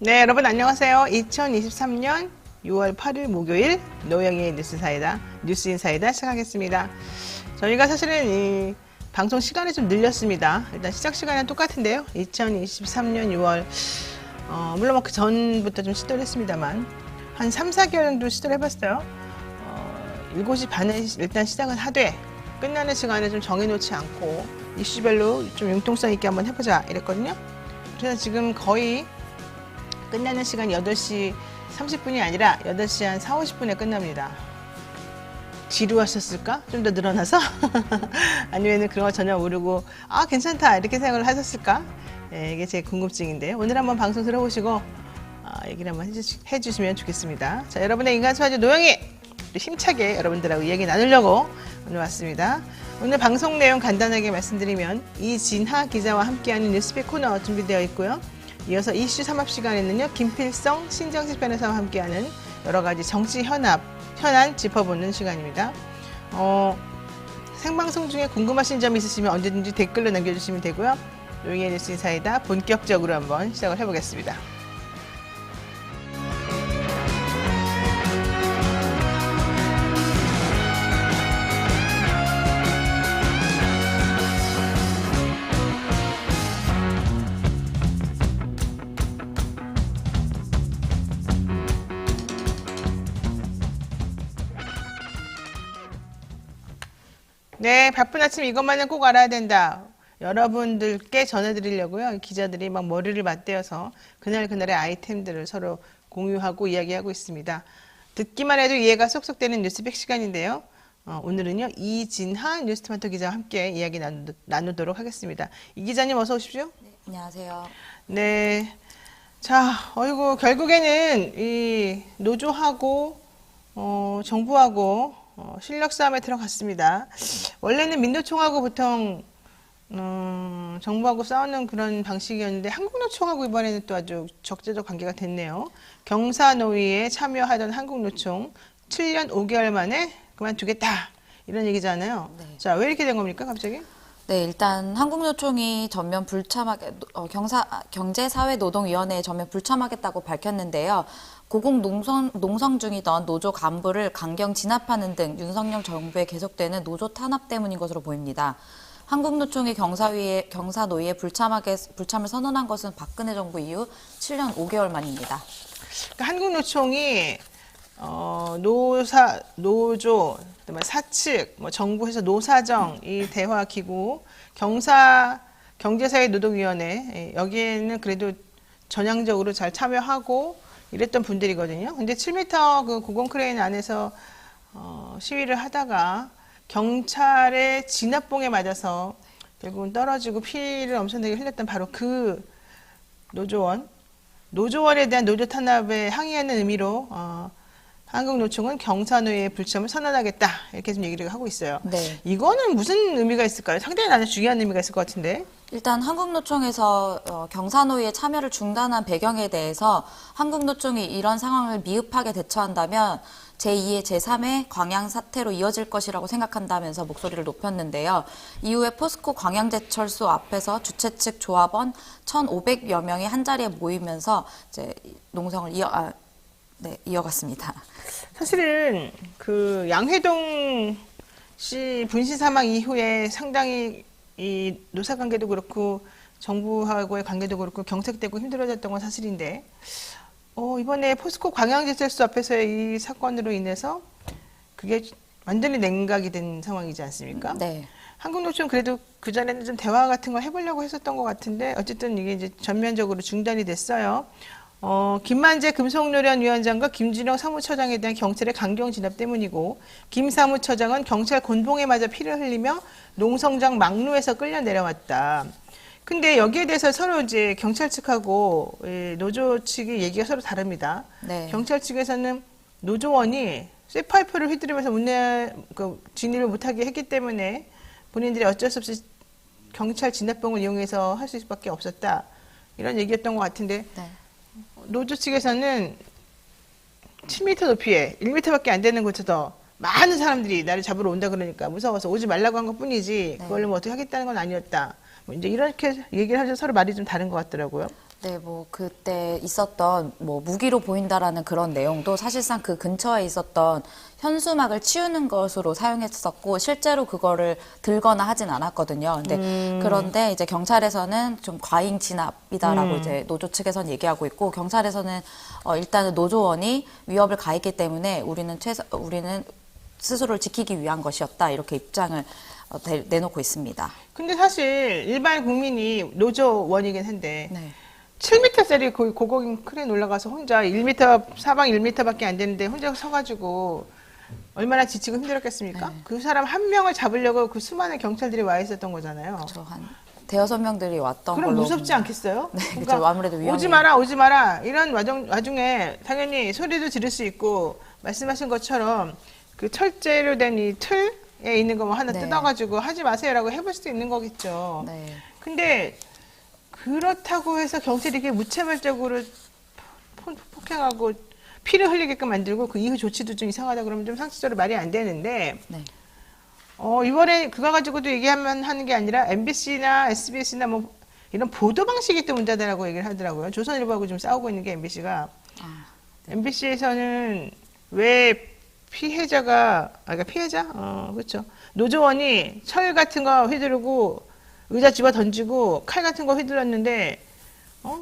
네, 여러분 안녕하세요. 2023년 6월 8일 목요일 노영희의 뉴스인사이다 시작하겠습니다. 저희가 사실은 이 방송 시간이 좀 늘렸습니다. 일단 시작 시간은 똑같은데요. 2023년 6월 물론 뭐 그 전부터 좀 시도를 했습니다만 한 3, 4개월 정도 시도를 해봤어요. 7시 반에 일단 시작을 하되 끝나는 시간을 좀 정해놓지 않고 이슈별로 좀 융통성 있게 한번 해보자 이랬거든요. 그래서 지금 거의 끝나는 시간 8시 30분이 아니라 8시 한 4, 50분에 끝납니다. 지루하셨을까? 좀 더 늘어나서? 아니면 그런 거 전혀 모르고 아 괜찮다 이렇게 생각을 하셨을까? 네, 이게 제 궁금증인데 오늘 한번 방송 들어보시고 얘기를 한번 해주시면 좋겠습니다. 자, 여러분의 인간수화제 노영희 힘차게 여러분들하고 이야기 나누려고 오늘 왔습니다. 오늘 방송 내용 간단하게 말씀드리면 이진하 기자와 함께하는 뉴스픽 코너 준비되어 있고요. 이어서 이슈 3합 시간에는요. 김필성, 신정식 변호사와 함께하는 여러 가지 정치 현안 짚어보는 시간입니다. 생방송 중에 궁금하신 점 있으시면 언제든지 댓글로 남겨주시면 되고요. 노영희의 뉴스인사이다 본격적으로 한번 시작을 해보겠습니다. 네, 바쁜 아침 이것만은 꼭 알아야 된다. 여러분들께 전해드리려고요. 기자들이 막 머리를 맞대어서 그날그날의 아이템들을 서로 공유하고 이야기하고 있습니다. 듣기만 해도 이해가 쏙쏙 되는 뉴스백 시간인데요. 오늘은요. 이진하 뉴스토마토 기자와 함께 이야기 나누도록 하겠습니다. 이 기자님 어서 오십시오. 네, 안녕하세요. 네. 자, 결국에는 이 노조하고 정부하고 실력 싸움에 들어갔습니다. 원래는 민노총하고 보통 정부하고 싸우는 그런 방식이었는데 한국노총하고 이번에는 또 아주 적재적 관계가 됐네요. 경사노위에 참여하던 한국노총 7년 5개월 만에 그만두겠다 이런 얘기잖아요. 네. 자, 왜 이렇게 된 겁니까 갑자기? 네, 일단 한국노총이 전면 불참하게 경제사회노동위원회에 전면 불참하겠다고 밝혔는데요. 고공 농성 중이던 노조 간부를 강경 진압하는 등 윤석열 정부에 계속되는 노조 탄압 때문인 것으로 보입니다. 한국노총이 경사노위에 불참을 선언한 것은 박근혜 정부 이후 7년 5개월 만입니다. 그러니까 한국노총이 노조, 그다음에 사측, 정부에서 노사정, 이 대화기구, 경제사회노동위원회 여기에는 그래도 전향적으로 잘 참여하고 이랬던 분들이거든요. 근데 7m 그 고공 크레인 안에서 시위를 하다가 경찰의 진압봉에 맞아서 결국은 떨어지고 피를 엄청나게 흘렸던 바로 그 노조원에 대한 노조 탄압에 항의하는 의미로 한국노총은 경사노위의 불참을 선언하겠다 이렇게 좀 얘기를 하고 있어요. 네. 이거는 무슨 의미가 있을까요? 상당히 나는 중요한 의미가 있을 것 같은데. 일단 한국노총에서 경사노위의 참여를 중단한 배경에 대해서 한국노총이 이런 상황을 미흡하게 대처한다면 제2의 제3의 광양 사태로 이어질 것이라고 생각한다면서 목소리를 높였는데요. 이후에 포스코 광양제철소 앞에서 주최 측 조합원 1,500여 명이 한자리에 모이면서 이제 농성을 이어갔습니다. 사실은 그 양회동 씨 분신 사망 이후에 상당히 이 노사 관계도 그렇고 정부하고의 관계도 그렇고 경색되고 힘들어졌던 건 사실인데 이번에 포스코 광양제철소 앞에서의 이 사건으로 인해서 그게 완전히 냉각이 된 상황이지 않습니까? 네. 한국노총 그래도 그 전에는 좀 대화 같은 걸 해보려고 했었던 것 같은데 어쨌든 이게 이제 전면적으로 중단이 됐어요. 김만재 금속노련위원장과 김진영 사무처장에 대한 경찰의 강경 진압 때문이고 김 사무처장은 경찰 곤봉에 맞아 피를 흘리며 농성장 막루에서 끌려 내려왔다. 근데 여기에 대해서 서로 이제 경찰 측하고 노조 측의 얘기가 서로 다릅니다. 네. 경찰 측에서는 노조원이 쇠파이프를 휘두르면서 진입을 못하게 했기 때문에 본인들이 어쩔 수 없이 경찰 진압봉을 이용해서 할 수밖에 없었다. 이런 얘기였던 것 같은데 네. 노조 측에서는 7m 높이에 1m밖에 안 되는 곳에서 많은 사람들이 나를 잡으러 온다 그러니까 무서워서 오지 말라고 한 것뿐이지 그걸로 뭐 어떻게 하겠다는 건 아니었다. 뭐 이제 이렇게 얘기를 하셔서 서로 말이 좀 다른 것 같더라고요. 네, 뭐 그때 있었던 뭐 무기로 보인다라는 그런 내용도 사실상 그 근처에 있었던 현수막을 치우는 것으로 사용했었고 실제로 그거를 들거나 하진 않았거든요. 근데 그런데 이제 경찰에서는 좀 과잉 진압이다라고 이제 노조 측에서는 얘기하고 있고 경찰에서는 일단은 노조원이 위협을 가했기 때문에 우리는 스스로를 지키기 위한 것이었다 이렇게 입장을 내놓고 있습니다. 근데 사실 일반 국민이 노조원이긴 한데 네. 7m짜리 고고긴 크레인 올라가서 혼자 1m, 사방 1m밖에 안 되는데 혼자 서가지고 얼마나 지치고 힘들었겠습니까? 네. 그 사람 한 명을 잡으려고 그 수많은 경찰들이 와 있었던 거잖아요. 저 한 대여섯 명들이 왔던 그럼 걸로 무섭지 않겠어요? 네, 그러니까 그렇죠. 아무래도 위험해. 오지 마라. 이런 와중에 당연히 소리도 지를 수 있고 말씀하신 것처럼 그 철제로 된 이 틀에 있는 거 뭐 하나 네. 뜯어가지고 하지 마세요라고 해볼 수도 있는 거겠죠. 네. 근데 그렇다고 해서 경찰이 이렇게 무차별적으로 폭행하고 피를 흘리게끔 만들고 그 이후 조치도 좀 이상하다 그러면 좀 상식적으로 말이 안 되는데 네. 이번에 그거 가지고도 얘기하면 하는 게 아니라 MBC나 SBS나 뭐 이런 보도 방식이 또 문제다라고 얘기를 하더라고요. 조선일보하고 좀 싸우고 있는 게 MBC가. MBC에서는 왜 그러니까 피해자? 그렇죠. 노조원이 철 같은 거 휘두르고 의자 집어 던지고 칼 같은 거 휘둘렀는데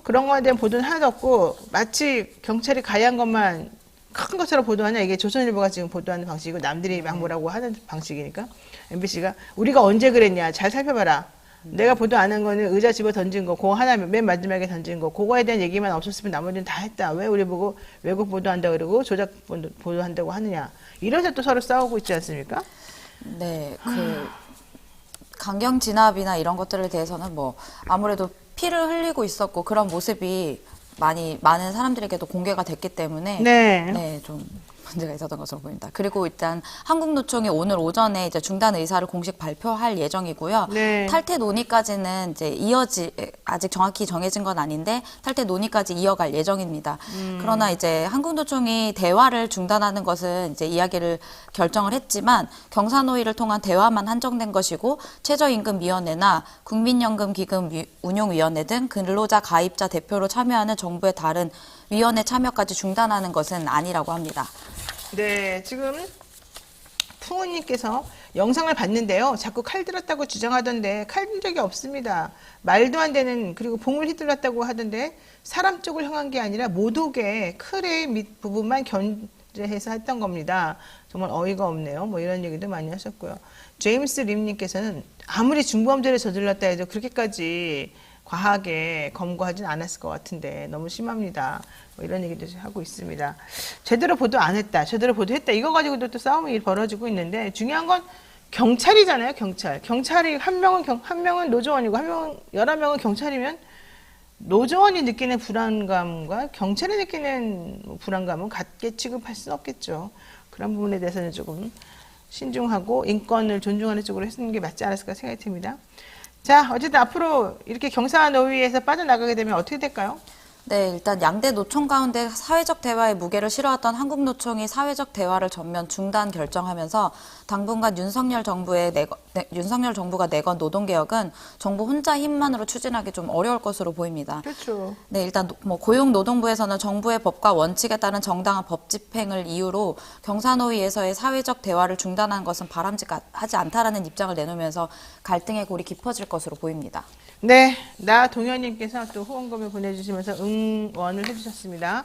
그런 거에 대한 보도는 하나도 없고 마치 경찰이 가해한 것만 큰 것처럼 보도하냐 이게 조선일보가 지금 보도하는 방식이고 남들이 막 뭐라고 하는 방식이니까 MBC가 우리가 언제 그랬냐 잘 살펴봐라. 내가 보도 안 한 거는 의자 집어 던진 거 그거 하나 맨 마지막에 던진 거 그거에 대한 얘기만 없었으면 나머지는 다 했다. 왜 우리 보고 왜곡 보도한다 그러고 조작 보도한다고 하느냐. 이래서 또 서로 싸우고 있지 않습니까? 네, 강경 진압이나 이런 것들에 대해서는 뭐 아무래도 피를 흘리고 있었고 그런 모습이 많은 사람들에게도 공개가 됐기 때문에 네. 좀 문제가 있었던 것으로 보입니다. 그리고 일단 한국노총이 오늘 오전에 이제 중단 의사를 공식 발표할 예정이고요. 네. 탈퇴 논의까지는 이제 아직 정확히 정해진 건 아닌데 탈퇴 논의까지 이어갈 예정입니다. 그러나 이제 한국노총이 대화를 중단하는 것은 이제 이야기를 결정을 했지만 경사노위를 통한 대화만 한정된 것이고 최저임금위원회나 국민연금기금 운용위원회 등 근로자 가입자 대표로 참여하는 정부의 다른 위원회 참여까지 중단하는 것은 아니라고 합니다. 네, 지금 풍우님께서 영상을 봤는데요. 자꾸 칼 들었다고 주장하던데 칼 든 적이 없습니다. 말도 안 되는 그리고 봉을 휘둘렀다고 하던데 사람 쪽을 향한 게 아니라 모독의 크레인 밑 부분만 견제해서 했던 겁니다. 정말 어이가 없네요. 뭐 이런 얘기도 많이 하셨고요. 제임스 림님께서는 아무리 중범죄를 저질렀다 해도 그렇게까지 과하게 검거하진 않았을 것 같은데 너무 심합니다. 뭐 이런 얘기도 하고 있습니다. 제대로 보도 안 했다, 제대로 보도했다 이거 가지고도 또 싸움이 벌어지고 있는데 중요한 건 경찰이잖아요. 경찰이 한 명은 노조원이고 11명은 경찰이면 노조원이 느끼는 불안감과 경찰이 느끼는 불안감은 같게 취급할 수는 없겠죠. 그런 부분에 대해서는 조금 신중하고 인권을 존중하는 쪽으로 했는 게 맞지 않았을까 생각이 듭니다. 자, 어쨌든 앞으로 이렇게 경사노위에서 빠져나가게 되면 어떻게 될까요? 네, 일단 양대 노총 가운데 사회적 대화에 무게를 실어왔던 한국노총이 사회적 대화를 전면 중단 결정하면서 당분간 윤석열 정부가 내건 노동개혁은 정부 혼자 힘만으로 추진하기 좀 어려울 것으로 보입니다. 그렇죠. 네, 일단 뭐 고용노동부에서는 정부의 법과 원칙에 따른 정당한 법 집행을 이유로 경사노위에서의 사회적 대화를 중단한 것은 바람직하지 않다라는 입장을 내놓으면서 갈등의 골이 깊어질 것으로 보입니다. 네, 동현님께서 또 후원금을 보내주시면서 응원을 해주셨습니다.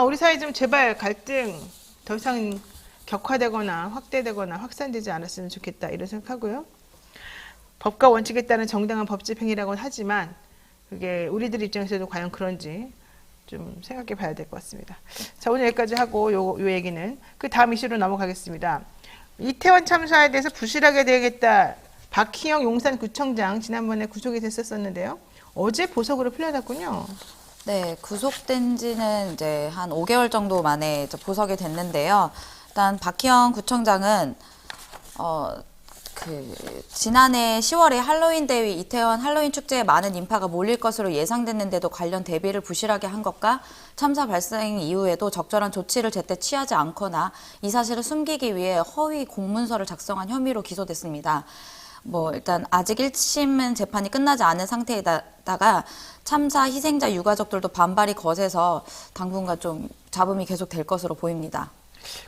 우리 사이 좀 제발 갈등 더 이상 격화되거나 확대되거나 확산되지 않았으면 좋겠다 이런 생각하고요. 법과 원칙에 따른 정당한 법 집행이라고는 하지만 그게 우리들 입장에서도 과연 그런지 좀 생각해 봐야 될 것 같습니다. 자, 오늘 여기까지 하고 요 얘기는 그 다음 이슈로 넘어가겠습니다. 이태원 참사에 대해서 부실하게 대응했다. 박희영 용산구청장 지난번에 구속이 됐었는데요. 어제 보석으로 풀려났군요. 네, 구속된 지는 이제 한 5개월 정도 만에 이제 보석이 됐는데요. 일단 박희영 구청장은 지난해 10월에 할로윈 대위 이태원 할로윈 축제에 많은 인파가 몰릴 것으로 예상됐는데도 관련 대비를 부실하게 한 것과 참사 발생 이후에도 적절한 조치를 제때 취하지 않거나 이 사실을 숨기기 위해 허위 공문서를 작성한 혐의로 기소됐습니다. 뭐 일단 아직 1심은 재판이 끝나지 않은 상태에다가 참사 희생자 유가족들도 반발이 거세서 당분간 좀 잡음이 계속 될 것으로 보입니다.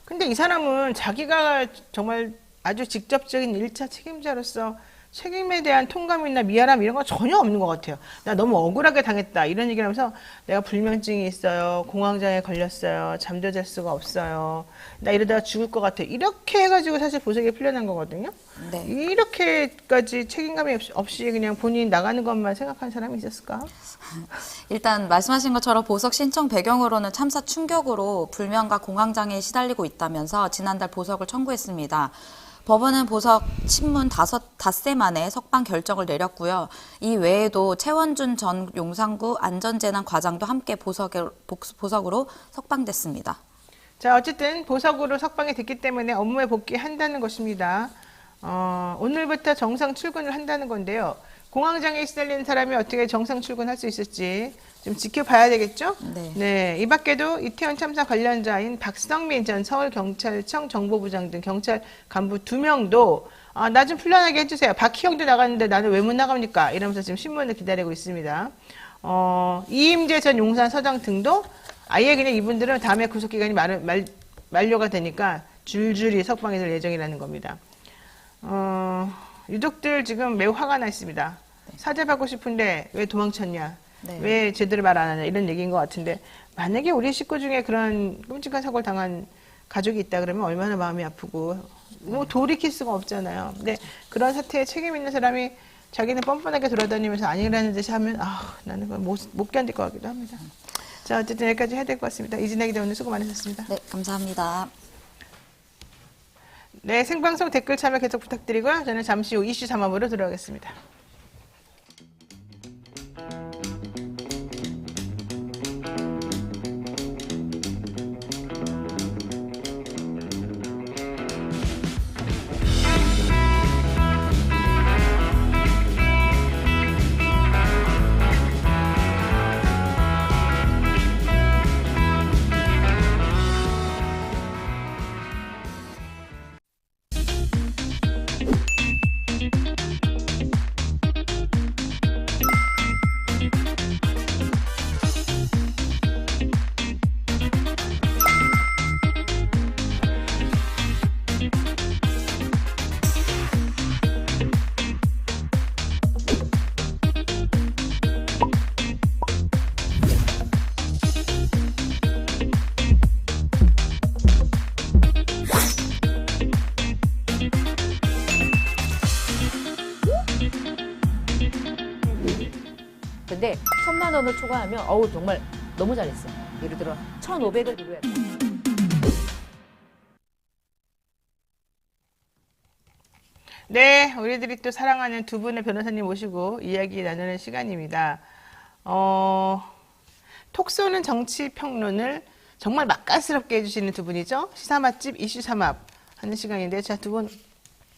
근데 이 사람은 자기가 정말 아주 직접적인 1차 책임자로서 책임에 대한 통감이나 미안함 이런 건 전혀 없는 것 같아요. 나 너무 억울하게 당했다 이런 얘기를 하면서 내가 불면증이 있어요. 공황장애 걸렸어요. 잠도 잘 수가 없어요. 나 이러다가 죽을 것 같아. 이렇게 해가지고 사실 보석이 풀려난 거거든요. 네. 이렇게까지 책임감이 없이 그냥 본인이 나가는 것만 생각한 사람이 있었을까? 일단 말씀하신 것처럼 보석 신청 배경으로는 참사 충격으로 불면과 공황장애에 시달리고 있다면서 지난달 보석을 청구했습니다. 법원은 보석 신문 닷새 만에 석방 결정을 내렸고요. 이 외에도 최원준 전 용산구 안전재난 과장도 함께 보석으로 석방됐습니다. 자, 어쨌든 보석으로 석방이 됐기 때문에 업무에 복귀한다는 것입니다. 오늘부터 정상 출근을 한다는 건데요. 공황장애에 시달리는 사람이 어떻게 정상 출근할 수 있을지 좀 지켜봐야 되겠죠? 네. 이 밖에도 이태원 참사 관련자인 박성민 전 서울경찰청 정보부장 등 경찰 간부 2명도 나 좀 풀려나게 해주세요. 박희영도 나갔는데 나는 왜 못 나갑니까? 이러면서 지금 신문을 기다리고 있습니다. 이임재 전 용산 서장 등도 아예 그냥 이분들은 다음에 구속기간이 만료가 되니까 줄줄이 석방이 될 예정이라는 겁니다. 유족들 지금 매우 화가 나 있습니다. 사죄받고 싶은데 왜 도망쳤냐? 네. 왜 제대로 말 안 하냐? 이런 얘기인 것 같은데 만약에 우리 식구 중에 그런 끔찍한 사고를 당한 가족이 있다 그러면 얼마나 마음이 아프고 뭐 돌이킬 수가 없잖아요. 근데 그런 사태에 책임 있는 사람이 자기는 뻔뻔하게 돌아다니면서 아니라는 듯이 하면 나는 그걸 못 견딜 것 같기도 합니다. 자, 어쨌든 여기까지 해야 될 것 같습니다. 이진아 기자 오늘 수고 많으셨습니다. 네, 감사합니다. 네, 생방송 댓글 참여 계속 부탁드리고요. 저는 잠시 후 이슈 3합으로 들어가겠습니다. 근데 1,000만 원을 초과하면 정말 너무 잘했어. 예를 들어 1,500을 드려야 돼. 네, 우리들이 또 사랑하는 두 분의 변호사님 모시고 이야기 나누는 시간입니다. 톡 쏘는 정치 평론을 정말 맛깔스럽게 해주시는 두 분이죠. 시사 맛집 이슈 삼합 하는 시간인데, 자, 두 분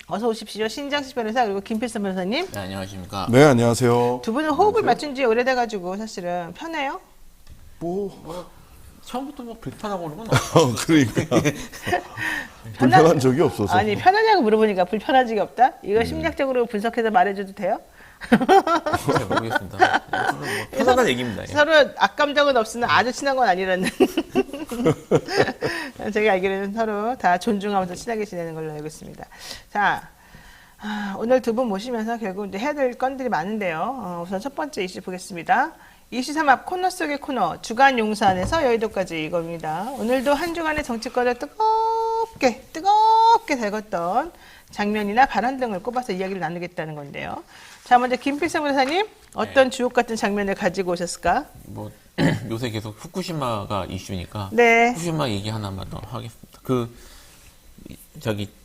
어서 오십시오. 신장식 변호사 그리고 김필선 변호사님. 네, 안녕하십니까. 네, 안녕하세요. 두 분은 호흡을 맞춘 지 오래돼가지고 사실은 편해요? 처음부터 뭐 불편하고 그런 건 없어요. 그러니까 불편한 적이 없어서. 아니, 편하냐고 물어보니까 불편한 적이 없다? 이거 심리학적으로 분석해서 말해줘도 돼요? 잘 모르겠습니다. 뭐 편하다는 얘기입니다. 예. 서로 악감정은 없으나 아주 친한 건 아니라는. 제가 알기로는 서로 다 존중하면서 친하게 지내는 걸로 알고 있습니다. 자, 오늘 두 분 모시면서 결국 이제 해야 될 건들이 많은데요. 우선 첫 번째 이슈 보겠습니다. 이슈 삼합 코너 속의 코너, 주간 용산에서 여의도까지 이겁니다. 오늘도 한 주간의 정치권을 뜨겁게 달궜던 장면이나 발언 등을 꼽아서 이야기를 나누겠다는 건데요. 자, 먼저 김필성 변호사님, 어떤 주옥 같은 장면을 가지고 오셨을까? 뭐 요새 계속 후쿠시마가 이슈니까 네. 후쿠시마 얘기 하나만 더 하겠습니다.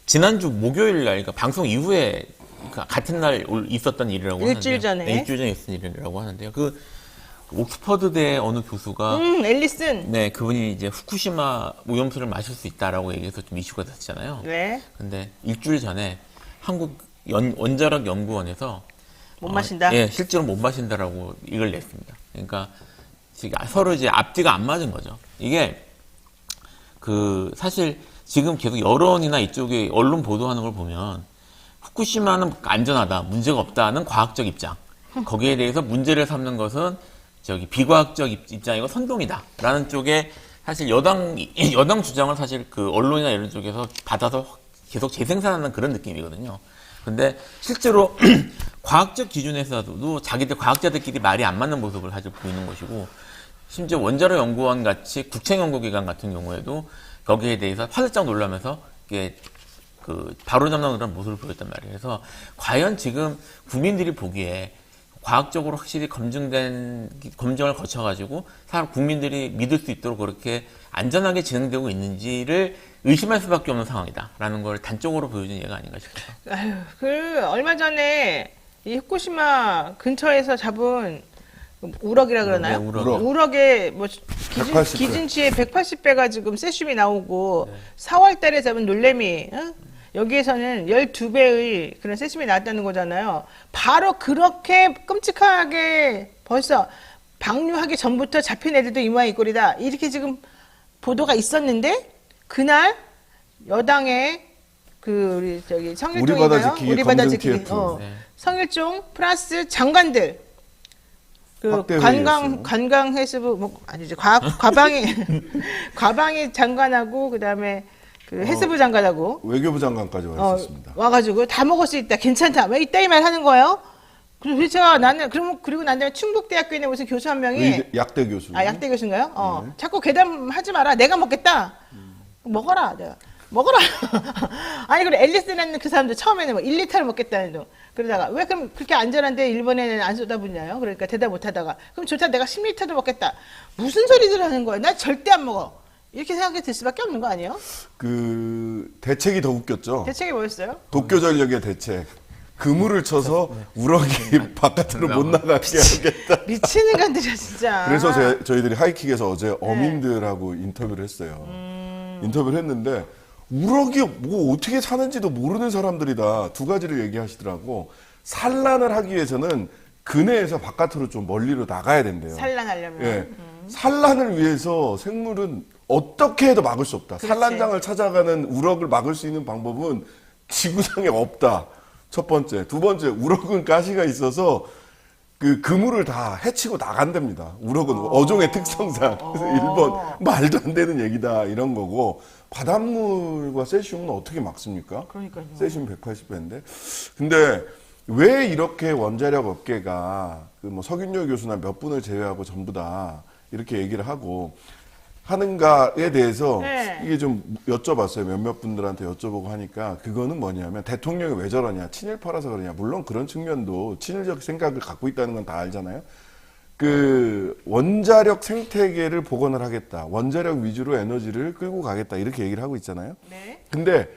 지난주 목요일 날, 그러니까 방송 이후에 같은 날 있었던 일이라고 일주일 하는데요. 전에. 네, 일주일 전에 있었던 일이라고 하는데요. 옥스퍼드대 어느 교수가 앨리슨. 네, 그분이 이제 후쿠시마 오염수를 마실 수 있다라고 얘기해서 좀 이슈가 됐잖아요. 네. 근데 일주일 전에 한국 원자력 연구원에서 못 마신다? 예, 실제로 못 마신다라고 이걸 냈습니다. 그러니까 지금 서로 이제 앞뒤가 안 맞은 거죠. 이게 사실 지금 계속 여론이나 이쪽에 언론 보도하는 걸 보면 후쿠시마는 안전하다, 문제가 없다는 과학적 입장. 거기에 대해서 문제를 삼는 것은 비과학적 입장이고 선동이다라는 쪽에 사실 여당 주장을 사실 그 언론이나 이런 쪽에서 받아서 계속 재생산하는 그런 느낌이거든요. 근데 실제로 과학적 기준에서도 자기들 과학자들끼리 말이 안 맞는 모습을 사실 보이는 것이고, 심지어 원자로 연구원 같이 국책연구기관 같은 경우에도 거기에 대해서 화들짝 놀라면서 이게 그 바로잡는 그런 모습을 보였단 말이에요. 그래서 과연 지금 국민들이 보기에 과학적으로 확실히 검증을 거쳐가지고 국민들이 믿을 수 있도록 그렇게 안전하게 진행되고 있는지를 의심할 수밖에 없는 상황이다라는 걸 단적으로 보여준 예가 아닌가 싶어요. 아유, 얼마 전에 이 후쿠시마 근처에서 잡은 우럭이라 그러나요? 네, 우럭. 우럭의 뭐 180배. 기준치의 180배가 지금 세슘이 나오고 4월 달에 잡은 놀래미, 여기에서는 12배의 그런 세슘이 나왔다는 거잖아요. 바로 그렇게 끔찍하게 벌써 방류하기 전부터 잡힌 애들도 이 모양 이 꼴이다. 이렇게 지금 보도가 있었는데, 그날 여당의 우리 성일종인가요? 우리 바다 지키기 TF. 네. 성일종 플러스 장관들, 확대 회의였어요. 관광해수부 아니죠, 과방위 장관하고 그다음에 그 해수부 장관하고 외교부 장관까지 와 있었습니다. 와가지고 다 먹을 수 있다, 괜찮다, 왜 이따 이 말 하는 거예요? 그리고 나는 그리고 난 다음에 충북대학교에 있는 무슨 교수 한 명이 약대 교수. 약대 교수인가요? 네. 자꾸 괴담하지 마라. 내가 먹겠다. 먹어라. 내가 먹어라. 아니, 그리고 앨리스라는 그 사람도 처음에는 뭐 1리터를 먹겠다는 둥. 그러다가 왜 그럼 그렇게 안전한데 일본에는 안 쏟아붓냐요? 그러니까 대답 못하다가 그럼 좋다, 내가 10리터도 먹겠다. 무슨 소리들 하는 거야? 나 절대 안 먹어. 이렇게 생각이 들 수밖에 없는 거 아니에요? 그 대책이 더 웃겼죠. 대책이 뭐였어요? 도쿄전력의 대책. 그물을 쳐서 우럭이 바깥으로 못 나가게 하겠다. 미치는 간들이야 진짜. 그래서 저희들이 하이킥에서 어제 어민들하고 인터뷰를 했어요. 인터뷰를 했는데 우럭이 뭐 어떻게 사는지도 모르는 사람들이다. 두 가지를 얘기하시더라고. 산란을 하기 위해서는 근해에서 바깥으로 좀 멀리로 나가야 된대요. 산란하려면. 예. 산란을 위해서 생물은 어떻게 해도 막을 수 없다. 그렇지. 산란장을 찾아가는 우럭을 막을 수 있는 방법은 지구상에 없다. 첫 번째. 두 번째, 우럭은 가시가 있어서 그 그물을 다 해치고 나간답니다. 우럭은 어종의 특성상. 그래서 일본 말도 안 되는 얘기다 이런 거고, 바닷물과 세슘은 어떻게 막습니까? 그러니까요. 세슘 180배인데. 근데 왜 이렇게 원자력 업계가 그 뭐 석윤열 교수나 몇 분을 제외하고 전부 다 이렇게 얘기를 하고 하는가에 대해서 네. 이게 좀 여쭤봤어요. 몇몇 분들한테 여쭤보고 하니까 그거는 뭐냐면, 대통령이 왜 저러냐, 친일파라서 그러냐. 물론 그런 측면도 친일적 생각을 갖고 있다는 건 다 알잖아요. 그 원자력 생태계를 복원을 하겠다, 원자력 위주로 에너지를 끌고 가겠다, 이렇게 얘기를 하고 있잖아요. 네. 근데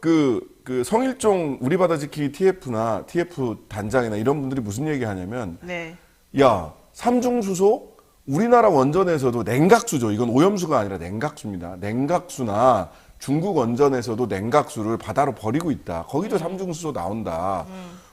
그 성일종 우리 바다 지키기 TF나 TF 단장이나 이런 분들이 무슨 얘기 하냐면, 네. 야, 삼중수소 우리나라 원전에서도 냉각수죠. 이건 오염수가 아니라 냉각수입니다. 냉각수나 중국 원전에서도 냉각수를 바다로 버리고 있다. 거기도 삼중수소 나온다.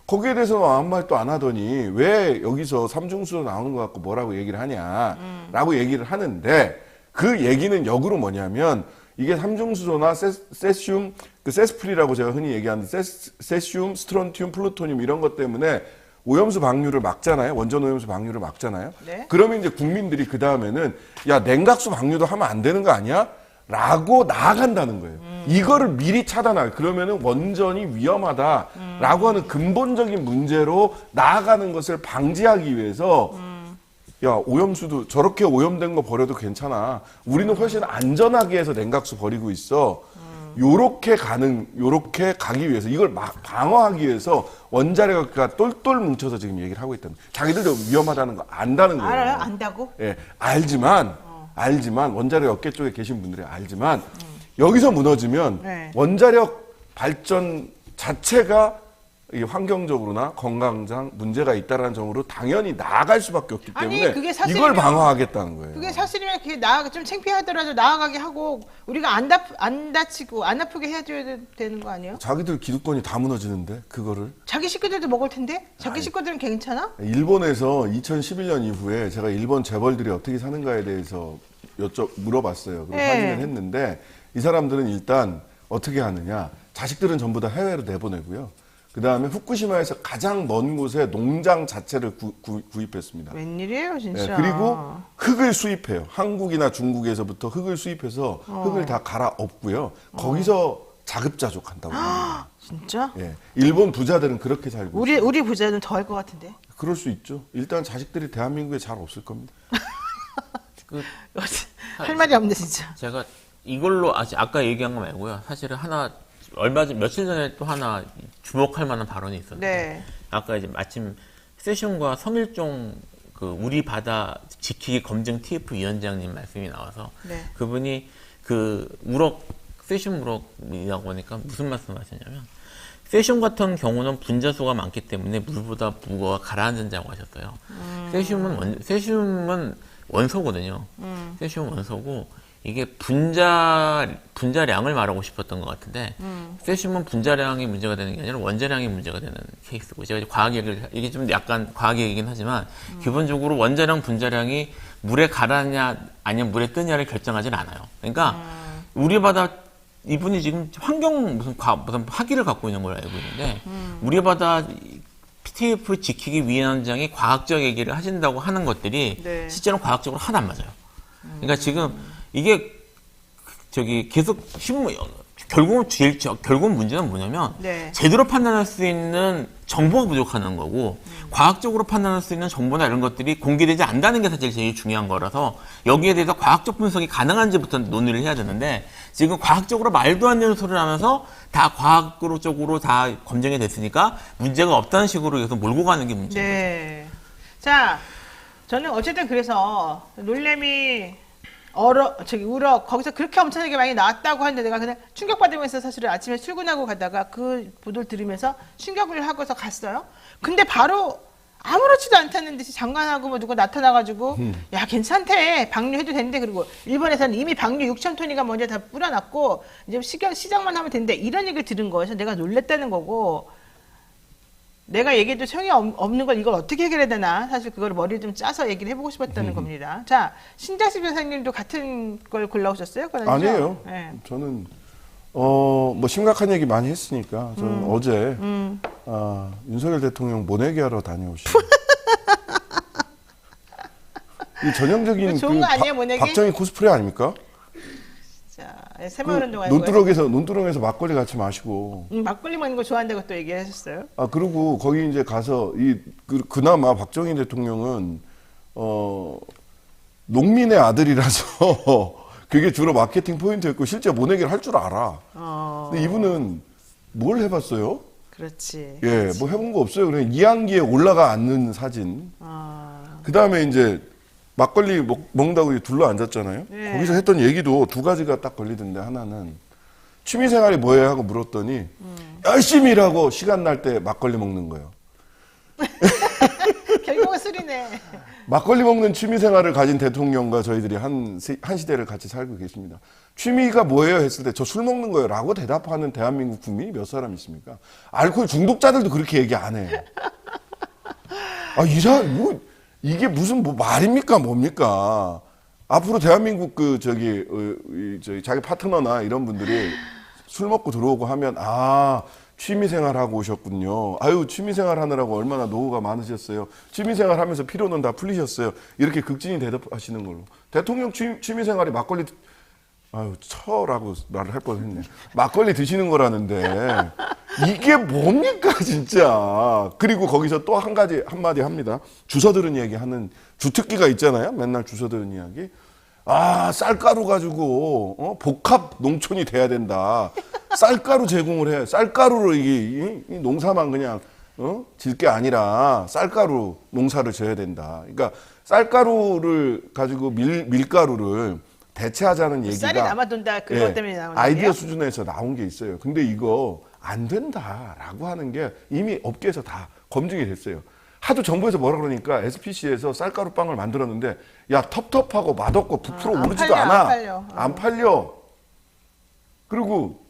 거기에 대해서는 아무 말도 안 하더니 왜 여기서 삼중수소 나오는 것 같고 뭐라고 얘기를 하냐라고 얘기를 하는데, 그 얘기는 역으로 뭐냐면, 이게 삼중수소나 세슘, 그 세스프리라고 제가 흔히 얘기하는 세슘, 스트론튬, 플루토늄 이런 것 때문에 오염수 방류를 막잖아요. 원전 오염수 방류를 막잖아요. 네. 그러면 이제 국민들이 그 다음에는 야, 냉각수 방류도 하면 안 되는 거 아니야? 라고 나아간다는 거예요. 이거를 미리 차단할, 그러면은 원전이 위험하다라고 하는 근본적인 문제로 나아가는 것을 방지하기 위해서 야, 오염수도 저렇게 오염된 거 버려도 괜찮아. 우리는 훨씬 안전하게 해서 냉각수 버리고 있어. 요렇게 가기 위해서, 이걸 막 방어하기 위해서 원자력가 똘똘 뭉쳐서 지금 얘기를 하고 있다는 거예요. 자기들도 위험하다는 거 안다는 거예요. 알아요? 안다고? 예, 알지만 원자력 업계 쪽에 계신 분들이 알지만 여기서 무너지면 네. 원자력 발전 자체가 이 환경적으로나 건강상 문제가 있다라는 점으로 당연히 나아갈 수밖에 없기 아니, 때문에 그게 사실이면- 이걸 방어하겠다는 거예요. 그게 사실이면 그게 좀 창피하더라도 나아가게 하고 우리가 안 다치고 안 아프게 해줘야 되는 거 아니에요? 자기들 기득권이 다 무너지는데 그거를. 자기 식구들도 먹을 텐데? 자기 식구들은 괜찮아? 일본에서 2011년 이후에 제가 일본 재벌들이 어떻게 사는가에 대해서 물어봤어요. 그리고 네. 확인을 했는데, 이 사람들은 일단 어떻게 하느냐, 자식들은 전부 다 해외로 내보내고요. 그다음에 후쿠시마에서 가장 먼 곳에 농장 자체를 구입했습니다. 웬일이에요, 진짜. 예, 그리고 흙을 수입해요. 한국이나 중국에서부터 흙을 수입해서 흙을 다 갈아엎고요. 거기서 자급자족한다고 합니다. 진짜? 예, 일본 부자들은 그렇게 살고 있어요. 우리 부자는 더 할 것 같은데. 그럴 수 있죠. 일단 자식들이 대한민국에 잘 없을 겁니다. 할 말이 없네, 진짜. 제가 이걸로 아까 얘기한 거 말고요. 사실은 며칠 전에 또 하나 주목할 만한 발언이 있었는데 네. 아까 이제 마침 세슌과 서밀종 그 우리 바다 지키기 검증 TF 위원장님 말씀이 나와서 네. 그분이 세슌 우럭이라고 보니까 무슨 말씀을 하셨냐면 세슌 같은 경우는 분자수가 많기 때문에 물보다 무거워 가라앉는다고 하셨어요. 세슌은 원소거든요. 세슌 원소고 이게 분자량을 말하고 싶었던 것 같은데 세슘은 분자량이 문제가 되는 게 아니라 원자량이 문제가 되는 케이스고 제가 이제 과학 얘기를 이게 좀 약간 과학 얘기긴 하지만 기본적으로 원자량 분자량이 물에 가라냐 아니면 물에 뜨냐를 결정하지는 않아요. 그러니까 우리 바다 이분이 지금 무슨 학위를 갖고 있는 걸 알고 있는데 우리 바다 TF 지키기 위원장이 과학적 얘기를 하신다고 하는 것들이 네. 실제로는 과학적으로 하나도 안 맞아요. 그러니까 지금 이게 계속 결국은 문제는 뭐냐면 네. 제대로 판단할 수 있는 정보가 부족하는 거고 과학적으로 판단할 수 있는 정보나 이런 것들이 공개되지 않는다는 게 사실 제일 중요한 거라서 여기에 대해서 과학적 분석이 가능한지부터 논의를 해야 되는데 지금 과학적으로 말도 안 되는 소리를 하면서 다 과학적으로 다 검증이 됐으니까 문제가 없다는 식으로 계속 몰고 가는 게 문제예요. 네. 자, 저는 어쨌든 그래서 놀래미 우럭 거기서 그렇게 엄청나게 많이 나왔다고 하는데 내가 그냥 충격받으면서 사실은 아침에 출근하고 가다가 그 보도를 들으면서 충격을 하고서 갔어요. 근데 바로 아무렇지도 않다는 듯이 장관하고 뭐 누가 나타나가지고 야 괜찮대 방류해도 된대. 그리고 일본에서는 이미 방류 6,000톤이가 먼저 다 뿌려놨고 이제 시작만 하면 된대. 이런 얘기를 들은 거여서 내가 놀랬다는 거고 내가 얘기해도 소용이 없는 걸 이걸 어떻게 해결해야 되나 사실 그걸 머리를 좀 짜서 얘기를 해보고 싶었다는 겁니다. 자, 신자식 변호사님도 같은 걸 골라오셨어요? 그러죠? 아니에요. 네. 저는 뭐 심각한 얘기 많이 했으니까 저는 어제 윤석열 대통령 모내기하러 다녀오신 이 전형적인 좋은 거 아니에요, 모내기? 박정희 코스프레 아닙니까? 자, 새마을운동 논두렁에서 막걸리 같이 마시고 막걸리 먹는 거 좋아한다고 또 얘기하셨어요? 그리고 거기 이제 가서 그나마 박정희 대통령은 농민의 아들이라서 그게 주로 마케팅 포인트였고 실제 모내기를 할 줄 알아. 근데 이분은 뭘 해봤어요? 그렇지. 예, 뭐 해본 거 없어요. 그냥 이항기에 올라가 앉는 사진. 그 다음에 이제 막걸리 먹는다고 둘러 앉았잖아요. 네. 거기서 했던 얘기도 두 가지가 딱 걸리던데 하나는 취미생활이 뭐예요 하고 물었더니 열심히 일하고 시간 날 때 막걸리 먹는 거예요. 결국은 술이네. 막걸리 먹는 취미생활을 가진 대통령과 저희들이 한 시대를 같이 살고 계십니다. 취미가 뭐예요 했을 때 저 술 먹는 거예요 라고 대답하는 대한민국 국민이 몇 사람 있습니까? 알코올 중독자들도 그렇게 얘기 안 해. 이게 무슨 말입니까 뭡니까? 앞으로 대한민국 자기 파트너나 이런 분들이 술 먹고 들어오고 하면 취미생활 하고 오셨군요. 취미생활 하느라고 얼마나 노고가 많으셨어요. 취미생활 하면서 피로는 다 풀리셨어요. 이렇게 극진히 대답하시는 걸로. 대통령 취미생활이 막걸리 라고 말을 할 뻔했네. 막걸리 드시는 거라는데 이게 뭡니까 진짜. 그리고 거기서 또 한마디 합니다. 주워 들은 얘기하는 주특기가 있잖아요. 맨날 주워 들은 이야기. 쌀가루 가지고 복합 농촌이 돼야 된다. 쌀가루 제공을 해. 쌀가루로 이 농사만 그냥 질 게 아니라 쌀가루 농사를 져야 된다. 그러니까 쌀가루를 가지고 밀가루를 대체하자는 얘기가 쌀이 남아돈다 그것 때문에 나오는 아이디어 거예요? 수준에서 나온 게 있어요. 근데 이거 안 된다라고 하는 게 이미 업계에서 다 검증이 됐어요. 하도 정부에서 뭐라 그러니까 SPC에서 쌀가루 빵을 만들었는데 텁텁하고 맛없고 부풀어 안 오르지도 팔려, 않아. 안 팔려. 안 팔려. 그리고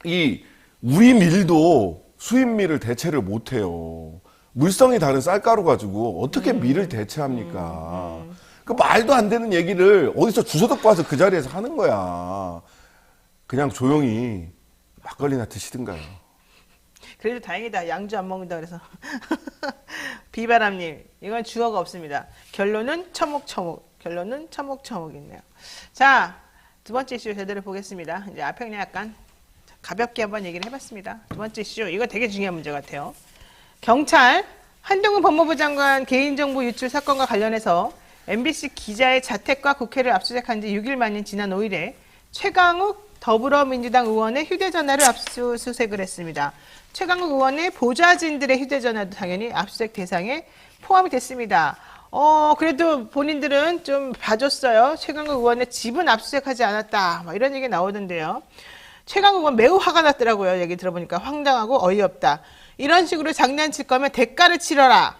우리 밀도 수입 밀을 대체를 못 해요. 물성이 다른 쌀가루 가지고 어떻게 밀을 대체합니까? 그 말도 안 되는 얘기를 어디서 주워 듣고 와서 그 자리에서 하는 거야. 그냥 조용히 막걸리나 드시든가요. 그래도 다행이다. 양주 안 먹는다 그래서. 비바람님, 이건 주어가 없습니다. 결론은 처목처목. 결론은 처목처목이네요. 자, 두 번째 이슈 제대로 보겠습니다. 이제 앞에 약간 가볍게 한번 얘기를 해봤습니다. 두 번째 이슈, 이거 되게 중요한 문제 같아요. 경찰, 한동훈 법무부 장관 개인정보 유출 사건과 관련해서 MBC 기자의 자택과 국회를 압수수색한 지 6일 만인 지난 5일에 최강욱 더불어민주당 의원의 휴대전화를 압수수색을 했습니다. 최강욱 의원의 보좌진들의 휴대전화도 당연히 압수수색 대상에 포함이 됐습니다. 그래도 본인들은 좀 봐줬어요. 최강욱 의원의 집은 압수수색하지 않았다. 막 이런 얘기 나오던데요. 최강욱 의원 매우 화가 났더라고요. 얘기 들어보니까 황당하고 어이없다. 이런 식으로 장난칠 거면 대가를 치러라.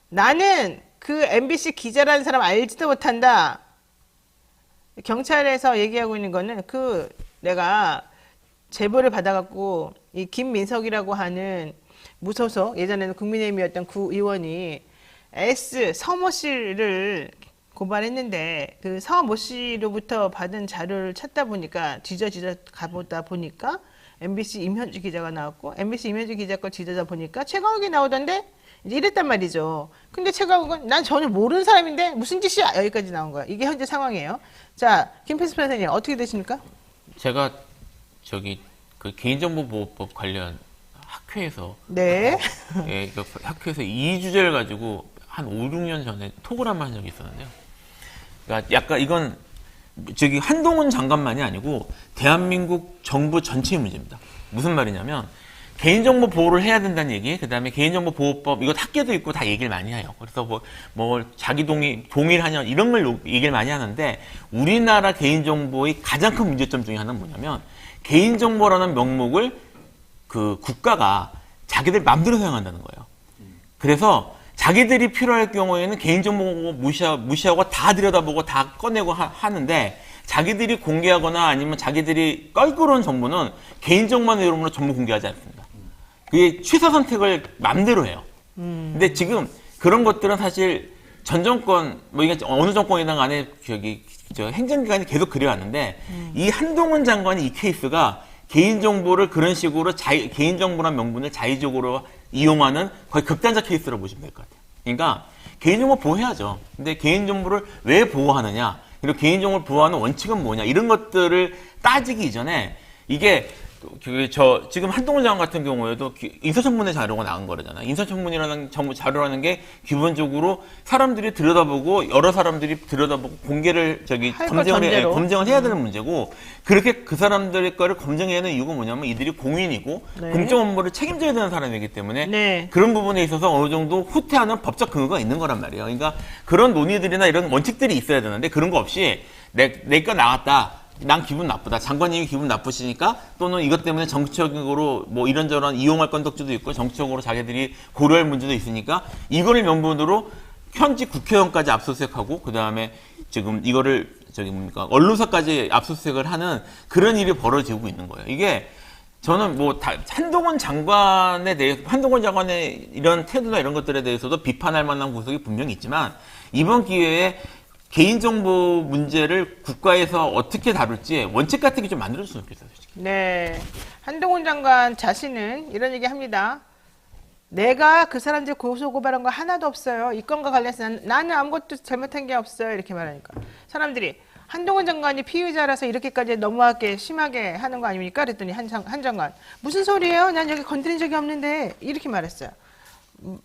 나는 그 MBC 기자라는 사람 알지도 못한다. 경찰에서 얘기하고 있는 거는 내가 제보를 받아갖고 이 김민석이라고 하는 무소속 예전에는 국민의힘이었던 구의원이 서모 씨를 고발했는데 그 서모 씨로부터 받은 자료를 찾다 보니까 뒤져 가보다 보니까 MBC 임현주 기자가 나왔고 MBC 임현주 기자 거 뒤져다 보니까 최강욱이 나오던데 이제 이랬단 말이죠. 근데 최강욱은 난 전혀 모르는 사람인데 무슨 짓이야 여기까지 나온 거야. 이게 현재 상황이에요. 자, 김필수 변호사님 어떻게 되십니까? 제가 그 개인정보보호법 관련 학회에서 네. 그 학회에서 이 주제를 가지고 한 5, 6년 전에 톡을 한 번 한 적이 있었는데요. 그러니까 약간 이건 한동훈 장관만이 아니고 대한민국 정부 전체의 문제입니다. 무슨 말이냐면 개인정보 보호를 해야 된다는 얘기, 그 다음에 개인정보보호법, 이거 학계도 있고 다 얘기를 많이 해요. 그래서 자기 동일하냐, 이런 걸 얘기를 많이 하는데, 우리나라 개인정보의 가장 큰 문제점 중에 하나는 뭐냐면, 개인정보라는 명목을 국가가 자기들 맘대로 사용한다는 거예요. 그래서 자기들이 필요할 경우에는 개인정보 무시하고 다 들여다보고 다 꺼내고 하는데, 자기들이 공개하거나 아니면 자기들이 껄끄러운 정보는 개인정보만 이름으로 전부 공개하지 않습니다. 그게 취사 선택을 맘대로 해요. 근데 지금 그런 것들은 사실 전 정권, 이게 어느 정권이든 간에 행정기관이 계속 그래왔는데, 이 한동훈 장관이 이 케이스가 개인정보를 그런 식으로 개인정보란 명분을 자의적으로 이용하는 거의 극단적 케이스라고 보시면 될 것 같아요. 그러니까 개인정보 보호해야죠. 근데 개인정보를 왜 보호하느냐, 그리고 개인정보를 보호하는 원칙은 뭐냐, 이런 것들을 따지기 이전에 이게 지금 한동훈 장관 같은 경우에도 인사청문회 자료가 나온 거잖아요. 인사청문회라는 자료라는 게 기본적으로 사람들이 들여다보고 여러 사람들이 들여다보고 공개를 검증을 해야 되는 문제고, 그렇게 그 사람들의 거를 검증해야 하는 이유가 뭐냐면 이들이 공인이고 네. 공적 업무를 책임져야 되는 사람이기 때문에 네. 그런 부분에 있어서 어느 정도 후퇴하는 법적 근거가 있는 거란 말이에요. 그러니까 그런 논의들이나 이런 원칙들이 있어야 되는데 그런 거 없이 내 거 나왔다. 난 기분 나쁘다. 장관님이 기분 나쁘시니까, 또는 이것 때문에 정치적으로 이런저런 이용할 건덕지도 있고 정치적으로 자기들이 고려할 문제도 있으니까 이거를 명분으로 현직 국회의원까지 압수수색하고, 그 다음에 지금 이거를 언론사까지 압수수색을 하는 그런 일이 벌어지고 있는 거예요. 이게 저는 한동훈 장관의 이런 태도나 이런 것들에 대해서도 비판할 만한 구석이 분명히 있지만, 이번 기회에 개인정보 문제를 국가에서 어떻게 다룰지 원칙 같은 게 좀 만들어줬으면 좋겠어요, 솔직히. 네. 한동훈 장관 자신은 이런 얘기 합니다. 내가 그 사람들 고소고발한 거 하나도 없어요. 이 건과 관련해서 나는 아무것도 잘못한 게 없어요. 이렇게 말하니까. 사람들이 한동훈 장관이 피의자라서 이렇게까지 너무하게 심하게 하는 거 아닙니까? 그랬더니 한 장관. 무슨 소리예요? 난 여기 건드린 적이 없는데. 이렇게 말했어요.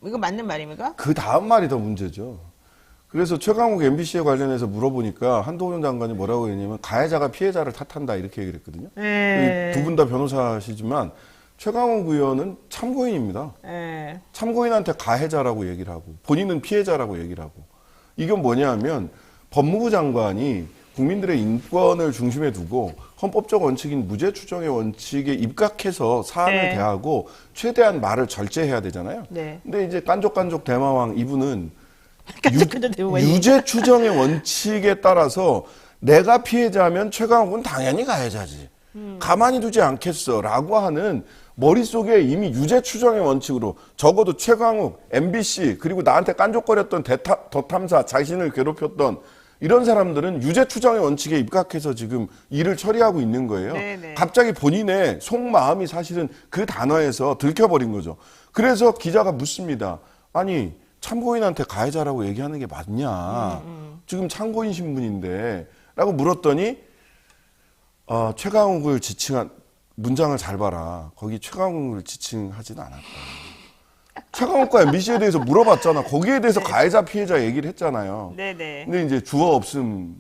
이거 맞는 말입니까? 그 다음 말이 더 문제죠. 그래서 최강욱 MBC에 관련해서 물어보니까 한동훈 장관이 뭐라고 했냐면 가해자가 피해자를 탓한다 이렇게 얘기를 했거든요. 두 분 다 변호사시지만 최강욱 의원은 참고인입니다. 참고인한테 가해자라고 얘기를 하고 본인은 피해자라고 얘기를 하고, 이건 뭐냐면 법무부 장관이 국민들의 인권을 중심에 두고 헌법적 원칙인 무죄 추정의 원칙에 입각해서 사안을 대하고 최대한 말을 절제해야 되잖아요. 네. 근데 이제 깐족깐족 대마왕 이분은 유죄 추정의 원칙에 따라서 내가 피해자면 최강욱은 당연히 가해자지. 가만히 두지 않겠어라고 하는 머릿속에 이미 유죄 추정의 원칙으로 적어도 최강욱, MBC 그리고 나한테 깐족거렸던 더 탐사, 자신을 괴롭혔던 이런 사람들은 유죄 추정의 원칙에 입각해서 지금 일을 처리하고 있는 거예요. 네네. 갑자기 본인의 속마음이 사실은 그 단어에서 들켜버린 거죠. 그래서 기자가 묻습니다. 아니 참고인한테 가해자라고 얘기하는 게 맞냐? 지금 참고인 신분인데 라고 물었더니 최강욱을 지칭한 문장을 잘 봐라. 거기 최강욱을 지칭하진 않았다. 최강욱과 MBC에 대해서 물어봤잖아. 거기에 대해서 가해자 피해자 얘기를 했잖아요. 네네. 근데 이제 주어 없음을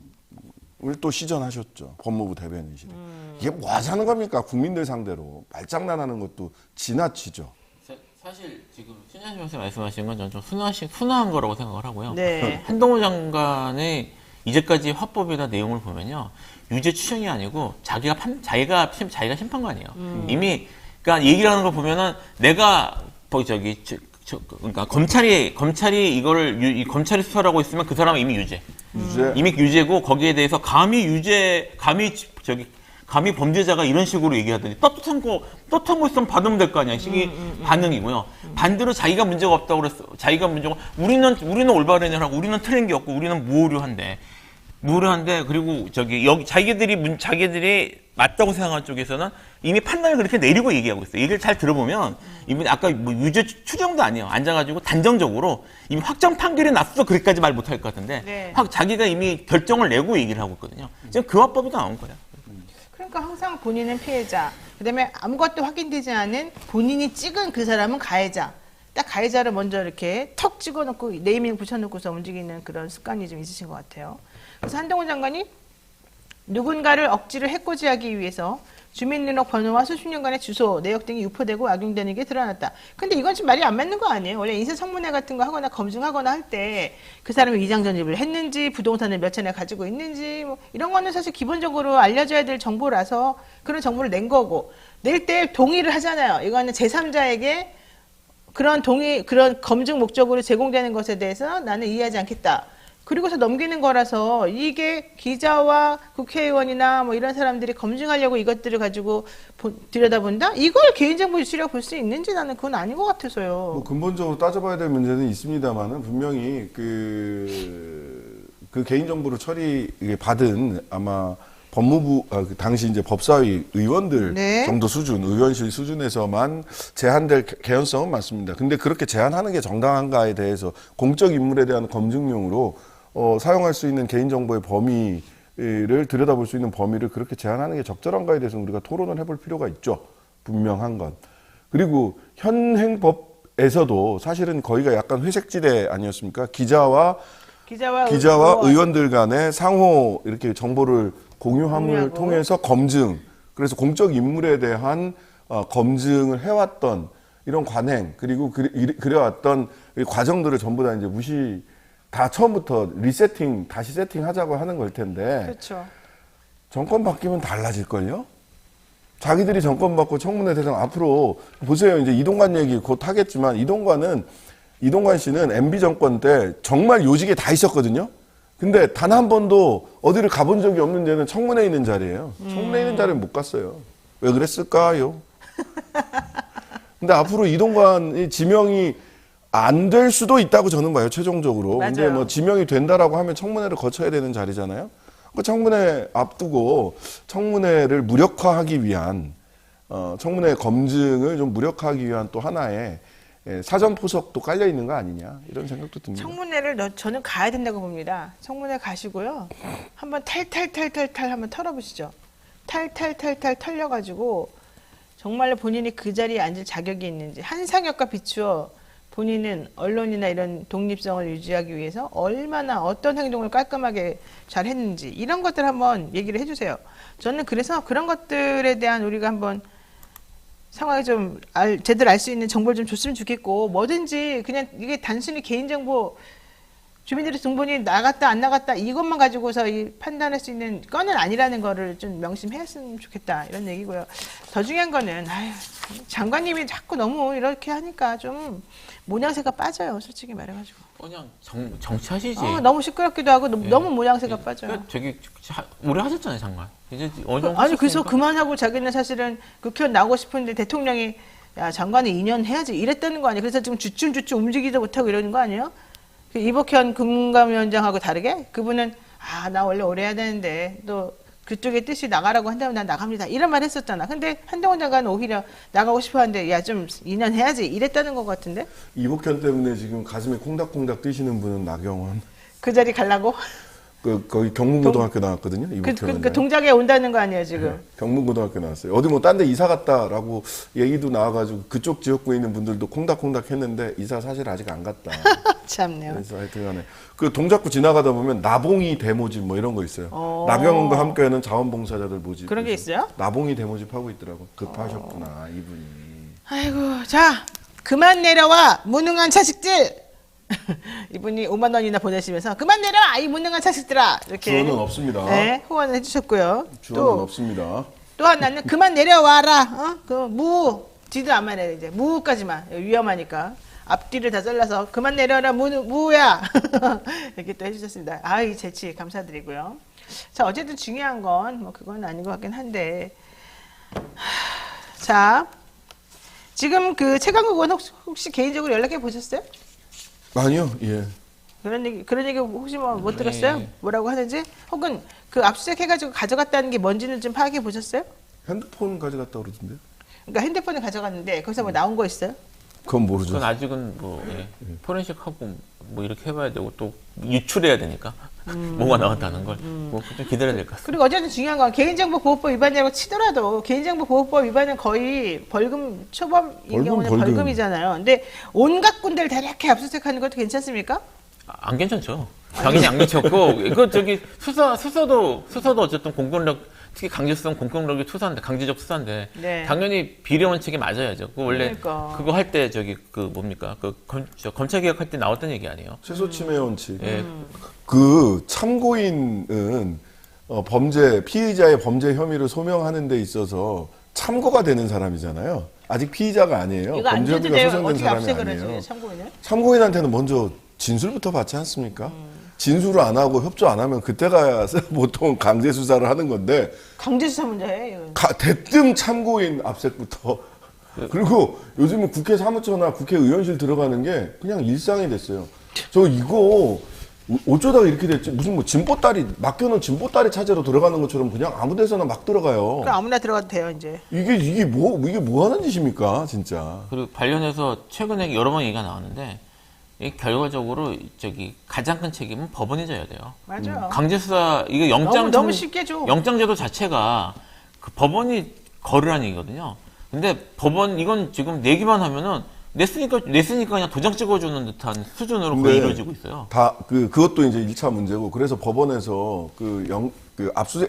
또 시전하셨죠. 법무부 대변인실에. 이게 뭐 하자는 겁니까? 국민들 상대로 말장난하는 것도 지나치죠. 사실 지금 신현식 선생 말씀하신 건 저는 좀 순화한 거라고 생각을 하고요. 네. 한동훈 장관의 이제까지 화법이나 내용을 보면요, 유죄 추정이 아니고 자기가 심판관이에요. 이미 그러니까 얘기를 하는 걸 보면은 내가 그러니까 검찰이 이거를 검찰이 수사를 하고 있으면 그 사람은 이미 유죄. 이미 유죄고 거기에 대해서 감히 범죄자가 이런 식으로 얘기하더니 떳떳한 거 있으면 받으면 될 거 아니야. 식이 반응이고요. 반대로 자기가 문제가 없다고 그랬어. 자기가 문제가 우리는 올바르냐라고 우리는 틀린 게 없고 우리는 무오류한데 그리고 자기들이 맞다고 생각한 쪽에서는 이미 판단을 그렇게 내리고 얘기하고 있어요. 얘기를 잘 들어보면 이분이 아까 뭐 유죄 추정도 아니에요. 앉아가지고 단정적으로 이미 확정 판결이 났어 그렇게까지 말 못할 것 같은데 네. 자기가 이미 결정을 내고 얘기를 하고 있거든요. 지금 그 화법이 나온 거예요. 그러니까 항상 본인은 피해자, 그다음에 아무것도 확인되지 않은 본인이 찍은 그 사람은 가해자. 딱 가해자를 먼저 이렇게 턱 찍어놓고 네이밍 붙여놓고서 움직이는 그런 습관이 좀 있으신 것 같아요. 그래서 한동훈 장관이 누군가를 억지로 해코지하기 위해서 주민등록 번호와 수십 년간의 주소, 내역 등이 유포되고 악용되는 게 드러났다. 근데 이건 좀 말이 안 맞는 거 아니에요? 원래 인사청문회 같은 거 하거나 검증하거나 할 때 그 사람이 위장 전입을 했는지, 부동산을 몇 채나 가지고 있는지, 뭐 이런 거는 사실 기본적으로 알려져야 될 정보라서 그런 정보를 낸 거고, 낼 때 동의를 하잖아요. 이거는 제3자에게 그런 검증 목적으로 제공되는 것에 대해서 나는 이해하지 않겠다. 그리고서 넘기는 거라서 이게 기자와 국회의원이나 뭐 이런 사람들이 검증하려고 이것들을 가지고 들여다본다? 이걸 개인정보 유출이라고 볼 수 있는지 나는 그건 아닌 것 같아서요. 뭐 근본적으로 따져봐야 될 문제는 있습니다만은 분명히 그 개인정보를 받은 아마 법무부 그 당시 이제 법사위 의원들 네. 정도 수준, 의원실 수준에서만 제한될 개연성은 맞습니다. 근데 그렇게 제한하는 게 정당한가에 대해서 공적 인물에 대한 검증용으로 사용할 수 있는 개인정보의 범위를 들여다볼 수 있는 범위를 그렇게 제한하는 게 적절한가에 대해서 우리가 토론을 해볼 필요가 있죠. 분명한 건. 그리고 현행 법에서도 사실은 거기가 약간 회색지대 아니었습니까? 기자와 의원들 간의 상호 이렇게 정보를 공유함을 통해서 검증, 그래서 공적 인물에 대한 검증을 해왔던 이런 관행, 그리고 그래왔던 과정들을 전부 다 이제 다 처음부터 다시 세팅하자고 하는 걸 텐데. 그렇죠. 정권 바뀌면 달라질걸요? 자기들이 정권 받고 청문회 대상 앞으로 보세요. 이제 이동관 얘기 곧 하겠지만 이동관 씨는 MB 정권 때 정말 요직에 다 있었거든요. 근데 단 한 번도 어디를 가본 적이 없는 데는 청문회에 있는 자리예요. 청문회에 있는 자리는 못 갔어요. 왜 그랬을까요? 근데 앞으로 이동관이 지명이 안 될 수도 있다고 저는 봐요. 최종적으로. 맞아요. 근데 뭐 지명이 된다라고 하면 청문회를 거쳐야 되는 자리잖아요. 그 청문회 앞두고 청문회를 무력화하기 위한 청문회 검증을 좀 무력화하기 위한 또 하나의 사전 포석도 깔려 있는 거 아니냐 이런 생각도 듭니다. 청문회를 저는 가야 된다고 봅니다. 청문회 가시고요. 한번 탈탈 한번 털어보시죠. 탈탈 털려가지고 정말로 본인이 그 자리에 앉을 자격이 있는지 한상혁과 비추어 본인은 언론이나 이런 독립성을 유지하기 위해서 얼마나 어떤 행동을 깔끔하게 잘 했는지 이런 것들 한번 얘기를 해주세요. 저는 그래서 그런 것들에 대한 우리가 한번 상황을 좀 제대로 알 수 있는 정보를 좀 줬으면 좋겠고, 뭐든지 그냥 이게 단순히 개인정보 주민들의 등본이 나갔다 안 나갔다 이것만 가지고서 판단할 수 있는 건은 아니라는 거를 좀 명심했으면 좋겠다 이런 얘기고요. 더 중요한 거는 장관님이 자꾸 너무 이렇게 하니까 좀 모양새가 빠져요. 솔직히 말해가지고. 그냥 정치하시지. 너무 시끄럽기도 하고 너무 모양새가 빠져요. 되게 오래 하셨잖아요, 장관. 이제 어느 정도 아니 그래서 하셨으니까. 그만하고 자기는 사실은 국회의원 나오고 싶은데 대통령이 야 장관은 2년 해야지 이랬다는 거 아니에요. 그래서 지금 주춤주춤 움직이지도 못하고 이러는 거 아니에요? 그 이복현 금감위원장하고 다르게 그분은 아, 나 원래 오래 해야 되는데 또 그쪽의 뜻이 나가라고 한다면 난 나갑니다. 이런 말 했었잖아. 근데 한동훈 장관은 오히려 나가고 싶어 하는데 야, 좀 2년 해야지. 이랬다는 것 같은데? 이복현 때문에 지금 가슴에 콩닥콩닥 뛰시는 분은 나경원. 그 자리 갈라고? 거기 경문고등학교 나왔거든요. 이복현 그 원장이. 동작에 온다는 거 아니에요, 지금? 경문고등학교 나왔어요. 어디 뭐 딴 데 이사 갔다라고 얘기도 나와가지고 그쪽 지역구에 있는 분들도 콩닥콩닥 했는데 이사 사실 아직 안 갔다. 참네요. 그래서 하여튼간에 그 동작구 지나가다 보면 나봉이 대모집 뭐 이런 거 있어요. 나경원과 함께하는 자원봉사자들 모집. 그런 게 있어요? 나봉이 대모집 하고 있더라고. 급하셨구나 이분이. 아이고, 자, 그만 내려와, 무능한 자식들! 이분이 5만 원이나 보내시면서 그만 내려와, 이 무능한 자식들아! 이렇게. 주어는 없습니다. 네, 후원을 해주셨고요. 주어는 없습니다. 또 하나는 그만 내려와라. 뒤도 안 말해 이제 무까지만 위험하니까 앞뒤를 다 잘라서 그만 내려와라 무야 이렇게 또 해주셨습니다. 아이 재치 감사드리고요. 자 어쨌든 중요한 건 뭐 그건 아닌 것 같긴 한데 자 지금 그 최강욱 의원 혹시 개인적으로 연락해 보셨어요? 아니요, 예. 그런 얘기 혹시 뭐 못 들었어요? 뭐라고 하는지 혹은 그 압수수색 해가지고 가져갔다는 게 뭔지는 좀 파악해 보셨어요? 핸드폰 가져갔다 그러던데요? 그러니까 핸드폰을 가져갔는데 거기서 뭐 나온 거 있어요? 그건 모르죠. 그건 아직은 뭐 포렌식하고 뭐 이렇게 해봐야 되고 또 유출해야 되니까 뭐가 나왔다는 걸 뭐 좀 기다려야 될 것 같습니다. 그리고 어쨌든 중요한 건 개인정보보호법 위반이라고 치더라도 개인정보보호법 위반은 거의 벌금 초범인 경우는 벌금. 벌금이잖아요. 근데 온갖 군데를 다 이렇게 압수수색하는 것도 괜찮습니까? 안 괜찮죠. 당연히 안 괜찮고 이거 저기 수사도 어쨌든 공권력 특히 강제성 공권력이 투사인데 강제적 수사인데 네. 당연히 비례 원칙에 맞아야죠. 그 원래 그러니까. 그거 할 때 저기 그 뭡니까 검찰 개혁할 때 나왔던 얘기 아니에요. 최소 침해 원칙. 예. 그 참고인은 피의자의 범죄 혐의를 소명하는 데 있어서 참고가 되는 사람이잖아요. 아직 피의자가 아니에요. 이거 안 범죄 줘도 혐의가 돼요. 소송된 어떻게 사람이 압수수색을 아니에요. 하지 참고인은? 참고인한테는 먼저 진술부터 받지 않습니까? 진술을 안 하고 협조 안 하면 그때가 보통 강제 수사를 하는 건데 강제수사 문제예요. 대뜸 참고인 압색부터 그리고 요즘은 국회 사무처나 국회의원실 들어가는 게 그냥 일상이 됐어요. 저 이거 어쩌다가 이렇게 됐지? 무슨 뭐 진보다리 맡겨놓은 진보다리 찾으러 들어가는 것처럼 그냥 아무 데서나 막 들어가요. 그럼 아무나 들어가도 돼요 이제. 이게 뭐 하는 짓입니까, 진짜? 그리고 관련해서 최근에 여러 번 얘기가 나왔는데 이 결과적으로 저기 가장 큰 책임은 법원이 져야 돼요. 맞아요. 강제 수사 이게 너무 쉽게 줘. 영장제도 자체가 그 법원이 거르라는 얘기거든요. 근데 법원 이건 지금 내기만 하면은 냈으니까 그냥 도장 찍어주는 듯한 수준으로 거의 이루어지고 있어요. 그것도 이제 1차 문제고, 그래서 법원에서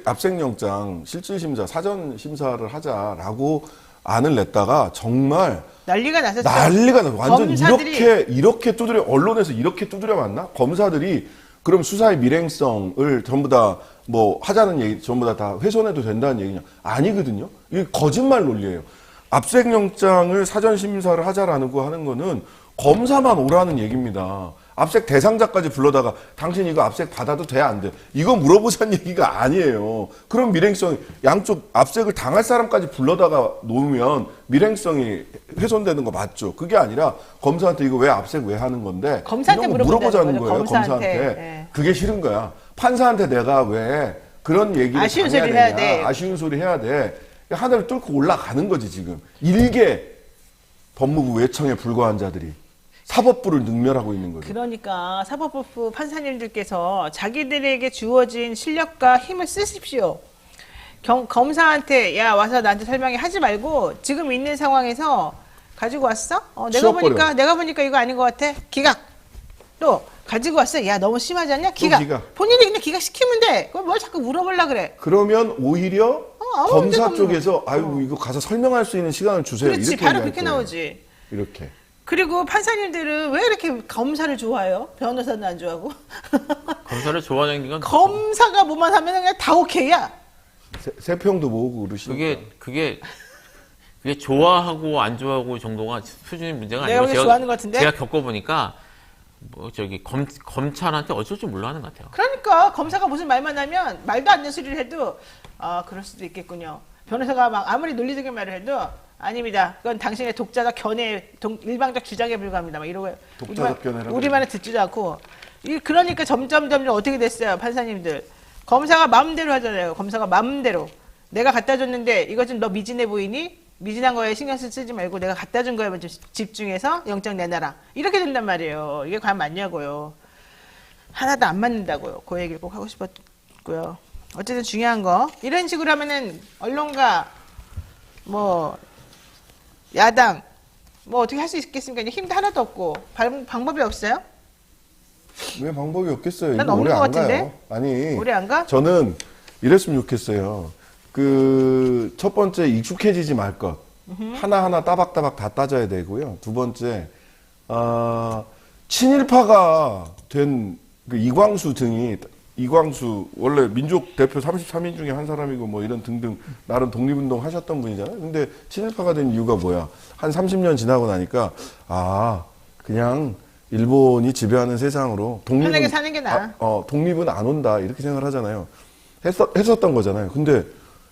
압색영장 실질심사, 사전심사를 하자라고 안을 냈다가 정말 난리가 났었죠. 난리가 나서 완전 검사들이 이렇게 두드려, 언론에서 이렇게 두드려 맞나? 검사들이 그럼 수사의 밀행성을 전부 다 뭐 하자는 얘기, 전부 다 훼손해도 된다는 얘기냐? 아니거든요. 이게 거짓말 논리예요. 압색영장을 사전심사를 하자라는 거 하는 거는 검사만 오라는 얘기입니다. 압색 대상자까지 불러다가 당신 이거 압색 받아도 돼, 안 돼? 이거 물어보자는 얘기가 아니에요. 그럼 밀행성이, 양쪽 압색을 당할 사람까지 불러다가 놓으면 밀행성이 훼손되는 거 맞죠? 그게 아니라 검사한테 이거 왜 압색 왜 하는 건데? 검사한테 이런 거 물어보자는 거예요, 검사한테. 검사한테. 그게 싫은 거야. 판사한테 내가 왜 그런 얘기를 아쉬운 당해야 소리를 해야 되냐. 돼. 아쉬운 소리 해야 돼. 하늘을 뚫고 올라가는 거지, 지금. 일개 법무부 외청에 불과한 자들이 사법부를 능멸하고 있는 거죠. 그러니까 사법부 판사님들께서 자기들에게 주어진 실력과 힘을 쓰십시오. 검사한테 야 와서 나한테 설명해 하지 말고 지금 있는 상황에서 가지고 왔어? 내가 보니까 이거 아닌 것 같아. 기각. 또 가지고 왔어. 야 너무 심하지 않냐? 기각. 본인이 그냥 기각시키면 돼. 그걸 뭘 자꾸 물어보려고 그래. 그러면 오히려 아무 검사 문제가 쪽에서 아이고 이거 가서 설명할 수 있는 시간을 주세요. 그렇지. 이렇게 바로 얘기할 그렇게 거예요. 나오지. 이렇게. 그리고 판사님들은 왜 이렇게 검사를 좋아해요? 변호사는 안 좋아하고? 검사를 좋아하는 건 검사가 뭐만 하면 그냥 다 오케이야. 세평도 모으고 그러시니까. 그게 좋아하고 안 좋아하고 정도가 수준의 문제가 내가 아니고 보기엔 좋아하는 것 같은데? 제가 겪어보니까 뭐 저기 검찰한테 어쩔 줄 몰라 하는 것 같아요. 그러니까 검사가 무슨 말만 하면 말도 안 되는 소리를 해도 그럴 수도 있겠군요. 변호사가 막 아무리 논리적인 말을 해도 아닙니다. 그건 당신의 독자적 견해, 일방적 주장에 불과합니다. 막 이러고 독자적 견해라고 우리 말은 듣지도 않고 그러니까 점점 어떻게 됐어요, 판사님들? 검사가 마음대로 하잖아요. 검사가 마음대로. 내가 갖다 줬는데 이거 좀 너 미진해 보이니? 미진한 거에 신경 쓰지 말고 내가 갖다 준 거에만 좀 집중해서 영장 내놔라. 이렇게 된단 말이에요. 이게 과연 맞냐고요. 하나도 안 맞는다고요. 그 얘기를 꼭 하고 싶었고요. 어쨌든 중요한 거. 이런 식으로 하면은 언론가 뭐 야당 뭐 어떻게 할 수 있겠습니까? 이제 힘도 하나도 없고 방법이 없어요? 왜 방법이 없겠어요? 난 이거 없는 오래 것 안 같은데? 가요. 아니, 오래 안 가? 저는 이랬으면 좋겠어요. 그 첫 번째 익숙해지지 말 것. 하나하나 따박따박 다 따져야 되고요. 두 번째 친일파가 된 그 이광수 등이 이광수 원래 민족 대표 33인 중에 한 사람이고 뭐 이런 등등 나름 독립운동 하셨던 분이잖아요. 근데 친일파가 된 이유가 뭐야? 한 30년 지나고 나니까 그냥 일본이 지배하는 세상으로 편하게 사는 게 나아. 독립은 안 온다 이렇게 생각을 하잖아요. 했었던 거잖아요. 근데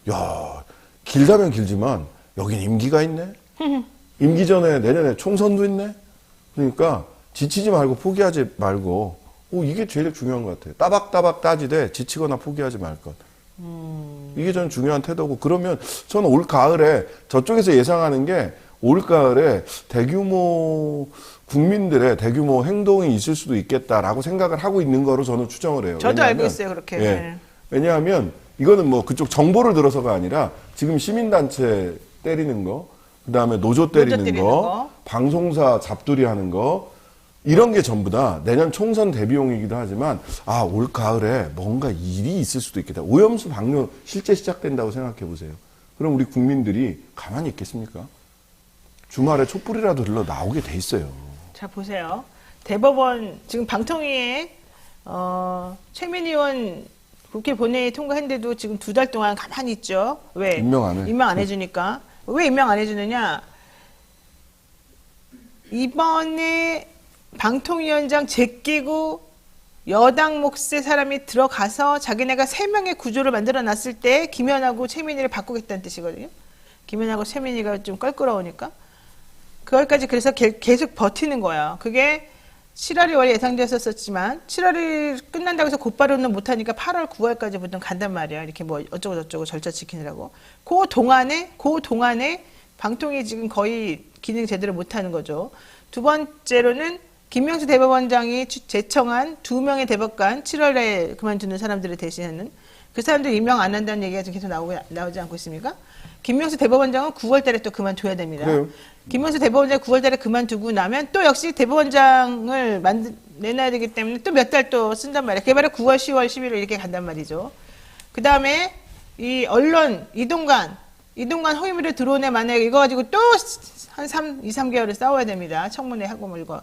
야 길다면 길지만 여긴 임기가 있네. 임기 전에 내년에 총선도 있네. 그러니까 지치지 말고 포기하지 말고 이게 제일 중요한 것 같아요. 따박따박 따지되 지치거나 포기하지 말 것. 이게 저는 중요한 태도고 그러면 저는 올 가을에 저쪽에서 예상하는 게 올 가을에 대규모 국민들의 대규모 행동이 있을 수도 있겠다라고 생각을 하고 있는 거로 저는 추정을 해요. 저도 왜냐하면, 알고 있어요, 그렇게. 예, 네. 왜냐하면 이거는 뭐 그쪽 정보를 들어서가 아니라 지금 시민단체 때리는 거, 그 다음에 노조 때리는 거, 방송사 잡두리 하는 거, 이런 게 전부 다 내년 총선 대비용이기도 하지만 올 가을에 뭔가 일이 있을 수도 있겠다. 오염수 방류 실제 시작된다고 생각해 보세요. 그럼 우리 국민들이 가만히 있겠습니까? 주말에 촛불이라도 들러 나오게 돼 있어요. 자, 보세요. 대법원, 지금 방통위에, 최민희 의원 국회 본회의 통과했는데도 지금 2달 동안 가만히 있죠. 왜? 임명 안 해. 임명 안 해주니까. 왜 임명 안 해주느냐? 이번에 방통위원장 제끼고 여당 몫의 사람이 들어가서 자기네가 3명의 구조를 만들어 놨을 때 김연하고 최민희를 바꾸겠다는 뜻이거든요. 김연하고 최민희가 좀 껄끄러우니까. 그걸까지 그래서 계속 버티는 거야. 그게 7월이 원래 예상되었었지만 7월이 끝난다고 해서 곧바로는 못하니까 8월, 9월까지 보통 간단 말이야. 이렇게 뭐 어쩌고 저쩌고 절차 지키느라고. 그 동안에 방통위 지금 거의 기능 제대로 못하는 거죠. 두 번째로는 김명수 대법원장이 제청한 2명의 대법관 7월에 그만두는 사람들을 대신하는 그 사람들 임명 안 한다는 얘기가 지금 계속 나오지 않고 있습니까? 김명수 대법원장은 9월 달에 또 그만둬야 됩니다. 그래요? 김명수 대법원장 9월 달에 그만두고 나면 또 역시 대법원장을 내놔야 되기 때문에 또 몇 달 또 쓴단 말이에요. 그게 바로 9월, 10월, 11월 이렇게 간단 말이죠. 그 다음에 이 언론, 이동관 허위물에 들어오네 만약에 이거 가지고 또 한 2, 3개월을 싸워야 됩니다. 청문회 하고 물고.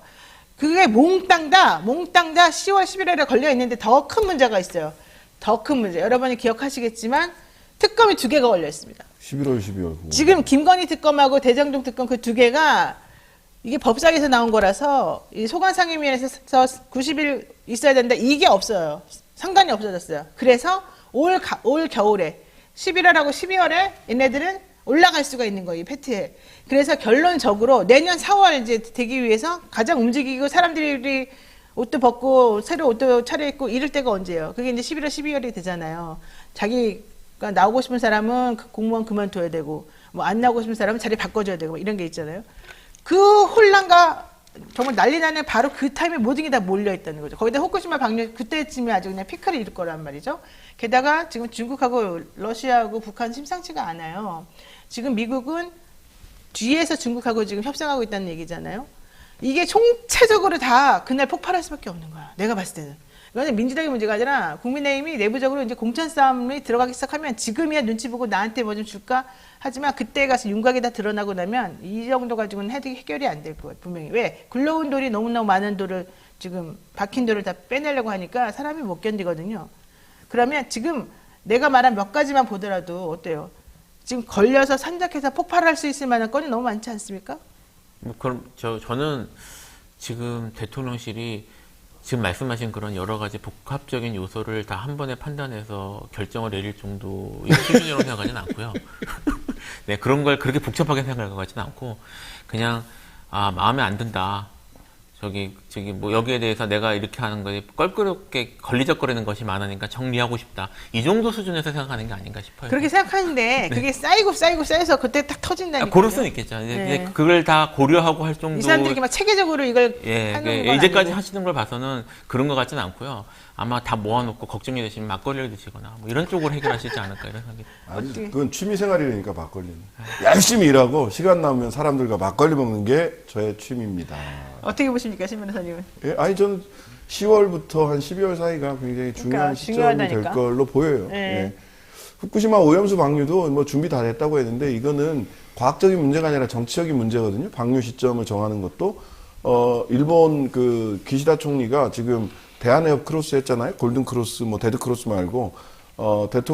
그게 몽땅 다 10월, 11월에 걸려 있는데 더 큰 문제가 있어요. 더 큰 문제. 여러분이 기억하시겠지만 특검이 2개가 걸려 있습니다. 11월, 12월. 지금 김건희 특검하고 대장동 특검 그 2개가 이게 법사위에서 나온 거라서 이 소관상임위원회에서 90일 있어야 된다. 이게 없어요. 상관이 없어졌어요. 그래서 올 겨울에 11월하고 12월에 얘네들은 올라갈 수가 있는 거예요. 이 패트에. 그래서 결론적으로 내년 4월 이제 되기 위해서 가장 움직이고 사람들이 옷도 벗고 새로 옷도 차려입고 이럴 때가 언제예요? 그게 이제 11월, 12월이 되잖아요. 자기가 나오고 싶은 사람은 공무원 그만둬야 되고 뭐 안 나오고 싶은 사람은 자리 바꿔줘야 되고 뭐 이런 게 있잖아요. 그 혼란과 정말 난리 나는 바로 그 타임에 모든 게 다 몰려 있다는 거죠. 거기다 후쿠시마 방류 그때쯤에 아주 그냥 피크를 이룰 거란 말이죠. 게다가 지금 중국하고 러시아하고 북한 심상치가 않아요. 지금 미국은 뒤에서 중국하고 지금 협상하고 있다는 얘기잖아요. 이게 총체적으로 다 그날 폭발할 수밖에 없는 거야. 내가 봤을 때는. 이거는 민주당의 문제가 아니라 국민의힘이 내부적으로 이제 공천 싸움이 들어가기 시작하면 지금이야 눈치 보고 나한테 뭐 좀 줄까? 하지만 그때 가서 윤곽이 다 드러나고 나면 이 정도 가지고는 해결이 안 될 거예요. 분명히. 왜? 굴러온 돌이 너무너무 많은 돌을 지금 박힌 돌을 다 빼내려고 하니까 사람이 못 견디거든요. 그러면 지금 내가 말한 몇 가지만 보더라도 어때요? 지금 걸려서 산적해서 폭발할 수 있을 만한 건이 너무 많지 않습니까? 그럼 저는 지금 대통령실이 지금 말씀하신 그런 여러 가지 복합적인 요소를 다 한 번에 판단해서 결정을 내릴 정도의 수준이라고 생각하지는 않고요. 네, 그런 걸 그렇게 복잡하게 생각할 것 같지는 않고 그냥 마음에 안 든다. 저기 뭐 여기에 대해서 내가 이렇게 하는 거에 껄끄럽게 걸리적거리는 것이 많으니까 정리하고 싶다. 이 정도 수준에서 생각하는 게 아닌가 싶어요. 그렇게 생각하는데 그게 쌓여서 그때 딱 터진다니까. 고를 수는 있겠죠. 이제 그걸 다 고려하고 할 정도. 이 사람들이 이렇게 막 체계적으로 이걸 예, 하는 건 이제까지 아니고. 하시는 걸 봐서는 그런 것 같지는 않고요. 아마 다 모아놓고 걱정이 되시면 막걸리를 드시거나 뭐 이런 쪽으로 해결하시지 않을까 이런 생각이. 아니, 그건 취미 생활이니까 막걸리는. 열심히 일하고 시간 나오면 사람들과 막걸리 먹는 게 저의 취미입니다. 어떻게 보십니까, 신 변호사님은? 예, 아니 저는 10월부터 한 12월 사이가 굉장히 중요한 시점이 중요하다니까. 될 걸로 보여요. 네. 예. 후쿠시마 오염수 방류도 뭐 준비 다 됐다고 했는데 이거는 과학적인 문제가 아니라 정치적인 문제거든요. 방류 시점을 정하는 것도 일본 그 기시다 총리가 지금 대한해협 크로스 했잖아요. 골든 크로스, 뭐 데드 크로스 말고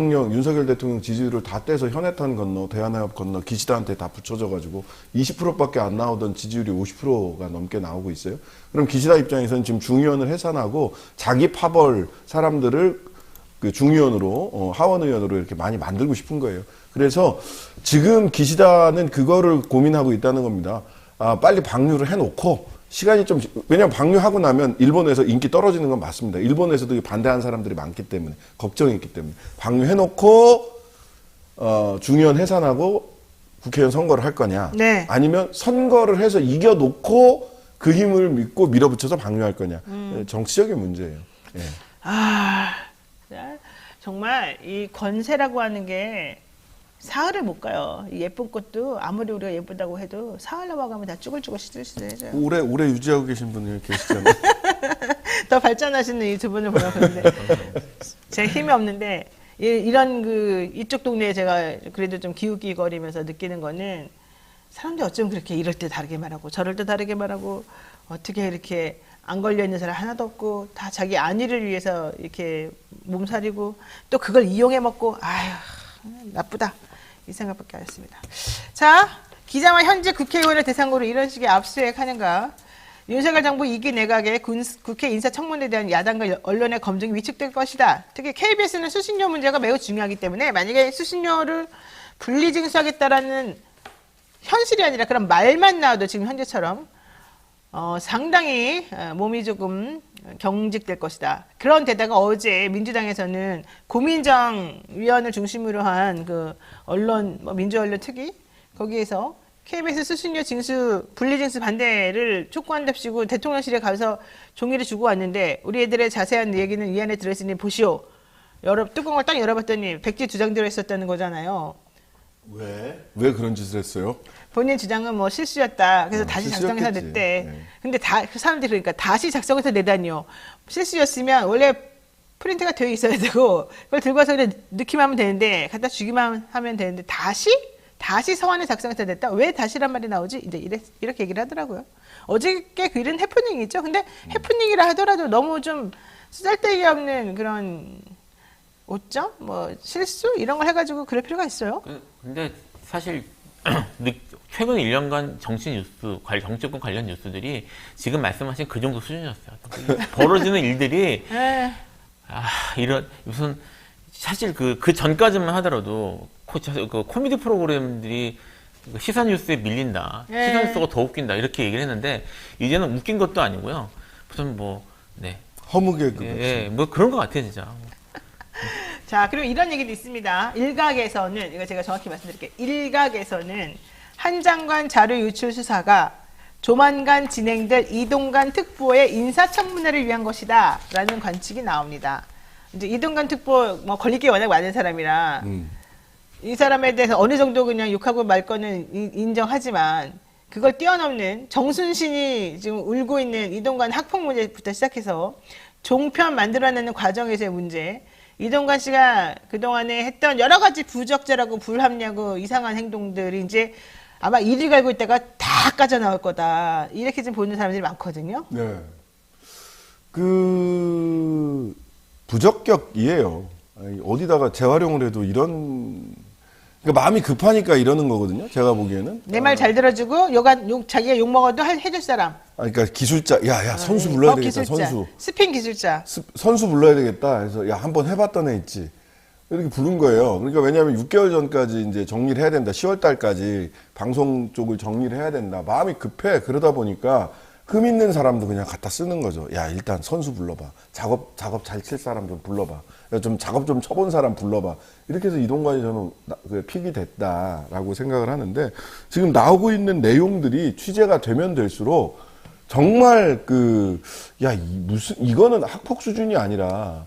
윤석열 대통령 지지율을 다 떼서 현해탄 건너, 대한해협 건너 기시다한테 다 붙여져가지고 20%밖에 안 나오던 지지율이 50%가 넘게 나오고 있어요. 그럼 기시다 입장에서는 지금 중의원을 해산하고 자기 파벌 사람들을 그 중의원으로 하원 의원으로 이렇게 많이 만들고 싶은 거예요. 그래서 지금 기시다는 그거를 고민하고 있다는 겁니다. 빨리 방류를 해놓고 시간이 좀, 왜냐면 방류하고 나면 일본에서 인기 떨어지는 건 맞습니다. 일본에서도 반대하는 사람들이 많기 때문에, 걱정이 있기 때문에. 방류해놓고, 중의원 해산하고 국회의원 선거를 할 거냐. 네. 아니면 선거를 해서 이겨놓고 그 힘을 믿고 밀어붙여서 방류할 거냐. 정치적인 문제예요. 예. 정말 이 권세라고 하는 게 사흘을 못 가요. 이 예쁜 꽃도 아무리 우리가 예쁘다고 해도 사흘 넘어가면 다 쭈글쭈글 시들시들해져요. 오래 유지하고 계신 분이 계시잖아요. 더 발전하시는 이 두 분을 보면 그런데 제 힘이 없는데 이런 그 이쪽 동네에 제가 그래도 좀 기웃기거리면서 느끼는 거는 사람들이 어쩜 그렇게 이럴 때 다르게 말하고 저럴 때 다르게 말하고 어떻게 이렇게 안 걸려있는 사람 하나도 없고 다 자기 안위를 위해서 이렇게 몸살이고 또 그걸 이용해 먹고 아휴 나쁘다 이 생각밖에 안 했습니다. 자, 기자와 현직 국회의원을 대상으로 이런 식의 압수수색하는가. 윤석열 정부 2기 내각의 국회 인사청문회에 대한 야당과 언론의 검증이 위축될 것이다. 특히 KBS는 수신료 문제가 매우 중요하기 때문에 만약에 수신료를 분리징수하겠다라는 현실이 아니라 그런 말만 나와도 지금 현재처럼 상당히 몸이 조금 경직될 것이다. 그런 데다가 어제 민주당에서는 고민정 위원을 중심으로 한 그 언론, 민주언론 특위 거기에서 KBS 수신료 징수, 분리징수 반대를 촉구한답시고 대통령실에 가서 종이를 주고 왔는데 우리 애들의 자세한 얘기는 이 안에 들어있으니 보시오. 뚜껑을 딱 열어봤더니 백지 2장 들어있었다는 거잖아요. 왜 그런 짓을 했어요? 본인 주장은 뭐 실수였다. 그래서 다시 작성해서 실수였겠지. 냈대. 네. 근데 그 사람들이 그러니까 다시 작성해서 내다니요. 실수였으면 원래 프린트가 되어 있어야 되고 그걸 들고 와서 그냥 넣기만 하면 되는데 갖다 주기만 하면 되는데 다시 서한을 작성해서 냈다. 왜 다시란 말이 나오지? 이제 이렇게 얘기를 하더라고요. 어저께 그 일은 해프닝이죠. 근데 해프닝이라 하더라도 너무 좀 쓰잘데기 없는 그런 오점? 실수? 이런 걸 해가지고 그럴 필요가 있어요. 근데 사실 최근 1년간 정치권 관련 뉴스들이 지금 말씀하신 그 정도 수준이었어요. 벌어지는 일들이 무슨 사실 그 전까지만 하더라도 코미디 프로그램들이 시사 뉴스에 밀린다. 시사 뉴스가 더 웃긴다. 이렇게 얘기를 했는데 이제는 웃긴 것도 아니고요. 무슨 허무개 뭐 그런 것 같아요, 진짜. 자, 그리고 이런 얘기도 있습니다. 일각에서는, 이거 제가 정확히 말씀드릴게요. 일각에서는 한 장관 자료 유출 수사가 조만간 진행될 이동관 특보의 인사청문회를 위한 것이다. 라는 관측이 나옵니다. 이제 이동관 특보, 걸릴 게 워낙 많은 사람이라, 이 사람에 대해서 어느 정도 그냥 욕하고 말 거는 인정하지만, 그걸 뛰어넘는 정순신이 지금 울고 있는 이동관 학폭 문제부터 시작해서 종편 만들어내는 과정에서의 문제, 이동관 씨가 그동안에 했던 여러 가지 부적절하고 불합리하고 이상한 행동들이 이제 아마 이리 갈고 있다가 다 까져 나올 거다. 이렇게 좀 보는 사람들이 많거든요. 네. 부적격이에요. 어디다가 재활용을 해도 그러니까 마음이 급하니까 이러는 거거든요. 제가 보기에는. 내 말 잘 들어주고 자기가 욕 먹어도 해줄 사람. 그러니까 기술자, 선수 불러야 되겠다. 기술자. 선수. 스핀 기술자. 선수 불러야 되겠다. 그래서 한번 해봤던 애 있지. 이렇게 부른 거예요. 그러니까 왜냐하면 6개월 전까지 이제 정리를 해야 된다. 10월 달까지 방송 쪽을 정리를 해야 된다. 마음이 급해. 그러다 보니까 흠 있는 사람도 그냥 갖다 쓰는 거죠. 야, 일단 선수 불러봐. 작업 잘 칠 사람 좀 불러봐. 야, 좀 작업 좀 쳐본 사람 불러봐. 이렇게 해서 이동관이 저는 픽이 됐다라고 생각을 하는데, 지금 나오고 있는 내용들이 취재가 되면 될수록 정말 이거는 학폭 수준이 아니라,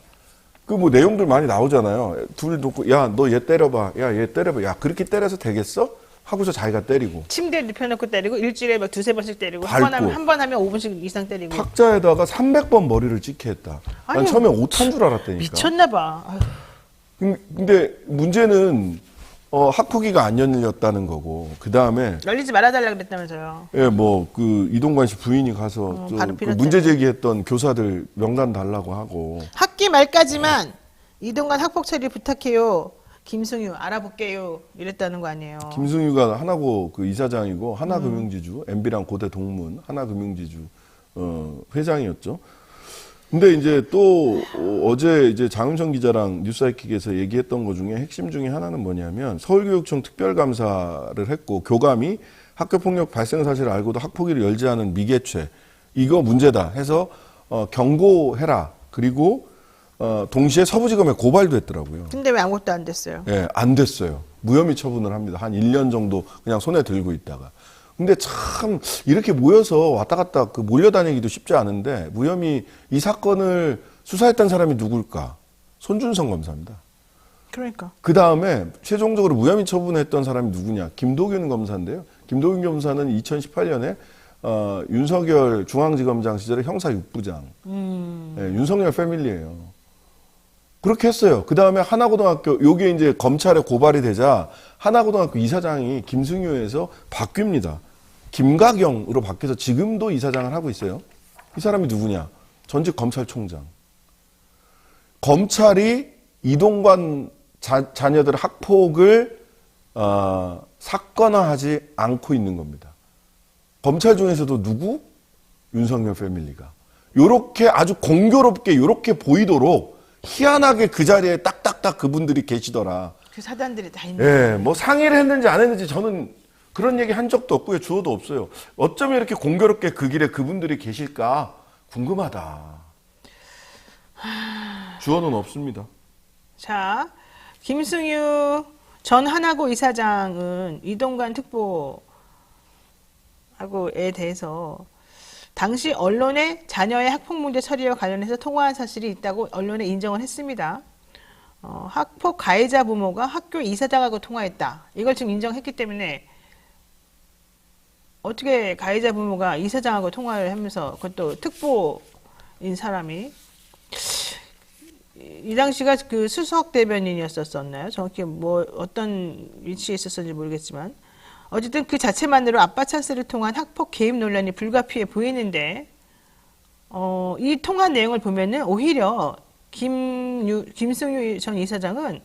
뭐 내용들 많이 나오잖아요. 둘이 놓고, 야, 너 얘 때려봐. 야, 얘 때려봐. 야, 그렇게 때려서 되겠어? 하고서 자기가 때리고. 침대에 눕혀놓고 때리고 일주일에 막 2-3번씩 때리고 밟고. 한 번 하면 5분씩 이상 때리고. 탁자에다가 300번 머리를 찍게 했다. 난 아니, 처음에 오탄 줄 알았다니까. 미쳤나봐. 근데 문제는 학폭위가 안 열렸다는 거고, 그 다음에 열리지 말아달라 그랬다면서요. 예, 이동관 씨 부인이 가서 바로 그 빌었잖아요. 문제 제기했던 교사들 명단 달라고 하고. 학기 말까지만 이동관 학폭 처리 부탁해요. 김승유 알아볼게요. 이랬다는 거 아니에요. 김승유가 하나고 그 이사장이고 하나금융지주, MB랑 고대 동문 하나금융지주 회장이었죠. 근데 이제 또 어제 이제 장윤성 기자랑 뉴스하이킥에서 얘기했던 것 중에 핵심 중에 하나는 뭐냐면, 서울교육청 특별감사를 했고 교감이 학교폭력 발생 사실을 알고도 학폭위를 열지 않은 미개최, 이거 문제다 해서 경고해라. 그리고 동시에 서부지검에 고발도 했더라고요. 근데 왜 아무것도 안 됐어요? 예, 안 됐어요. 무혐의 처분을 합니다. 한 1년 정도 그냥 손에 들고 있다가. 근데 참 이렇게 모여서 왔다 갔다 몰려다니기도 쉽지 않은데, 무혐의 이 사건을 수사했던 사람이 누굴까? 손준성 검사입니다. 그러니까. 그 다음에 최종적으로 무혐의 처분했던 사람이 누구냐? 김도균 검사인데요. 김도균 검사는 2018년에 윤석열 중앙지검장 시절에 형사 6부장. 예, 윤석열 패밀리예요. 그렇게 했어요. 그 다음에 하나고등학교, 요게 이제 검찰에 고발이 되자 하나고등학교 이사장이 김승효에서 바뀝니다. 김가경으로 바뀌어서 지금도 이사장을 하고 있어요. 이 사람이 누구냐? 전직 검찰총장. 검찰이 이동관 자녀들의 학폭을 사건화하지 않고 있는 겁니다. 검찰 중에서도 누구? 윤석열 패밀리가. 요렇게 아주 공교롭게 요렇게 보이도록 희한하게 그 자리에 딱딱딱 그분들이 계시더라. 그 사단들이 다 있는. 예, 상의를 했는지 안 했는지 저는 그런 얘기 한 적도 없고요. 주어도 없어요. 어쩌면 이렇게 공교롭게 그 길에 그분들이 계실까 궁금하다. 주어는 없습니다. 자, 김승유 전 하나고 이사장은 이동관 특보하고에 대해서 당시 언론에 자녀의 학폭 문제 처리와 관련해서 통화한 사실이 있다고 언론에 인정을 했습니다. 학폭 가해자 부모가 학교 이사장하고 통화했다. 이걸 지금 인정했기 때문에 어떻게 가해자 부모가 이사장하고 통화를 하면서, 그것도 특보인 사람이, 이 당시가 그 수석 대변인이었었나요? 정확히 어떤 위치에 있었는지 모르겠지만, 어쨌든 그 자체만으로 아빠 찬스를 통한 학폭 개입 논란이 불가피해 보이는데, 이 통화 내용을 보면은 오히려 김승유 전 이사장은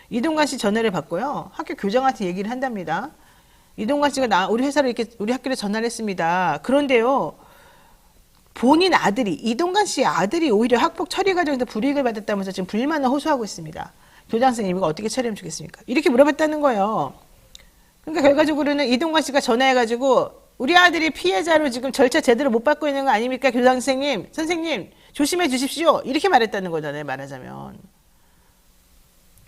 이동관 씨 전화를 받고요, 학교 교장한테 얘기를 한답니다. 이동관 씨가 우리 회사로 우리 학교로 전화를 했습니다. 그런데요, 본인 아들이, 이동관 씨의 아들이 오히려 학폭 처리 과정에서 불이익을 받았다면서 지금 불만을 호소하고 있습니다. 교장 선생님, 이거 어떻게 처리하면 좋겠습니까? 이렇게 물어봤다는 거예요. 그러니까 결과적으로는 이동관 씨가 전화해가지고 우리 아들이 피해자로 지금 절차 제대로 못 받고 있는 거 아닙니까? 교장 선생님 조심해 주십시오. 이렇게 말했다는 거잖아요, 말하자면.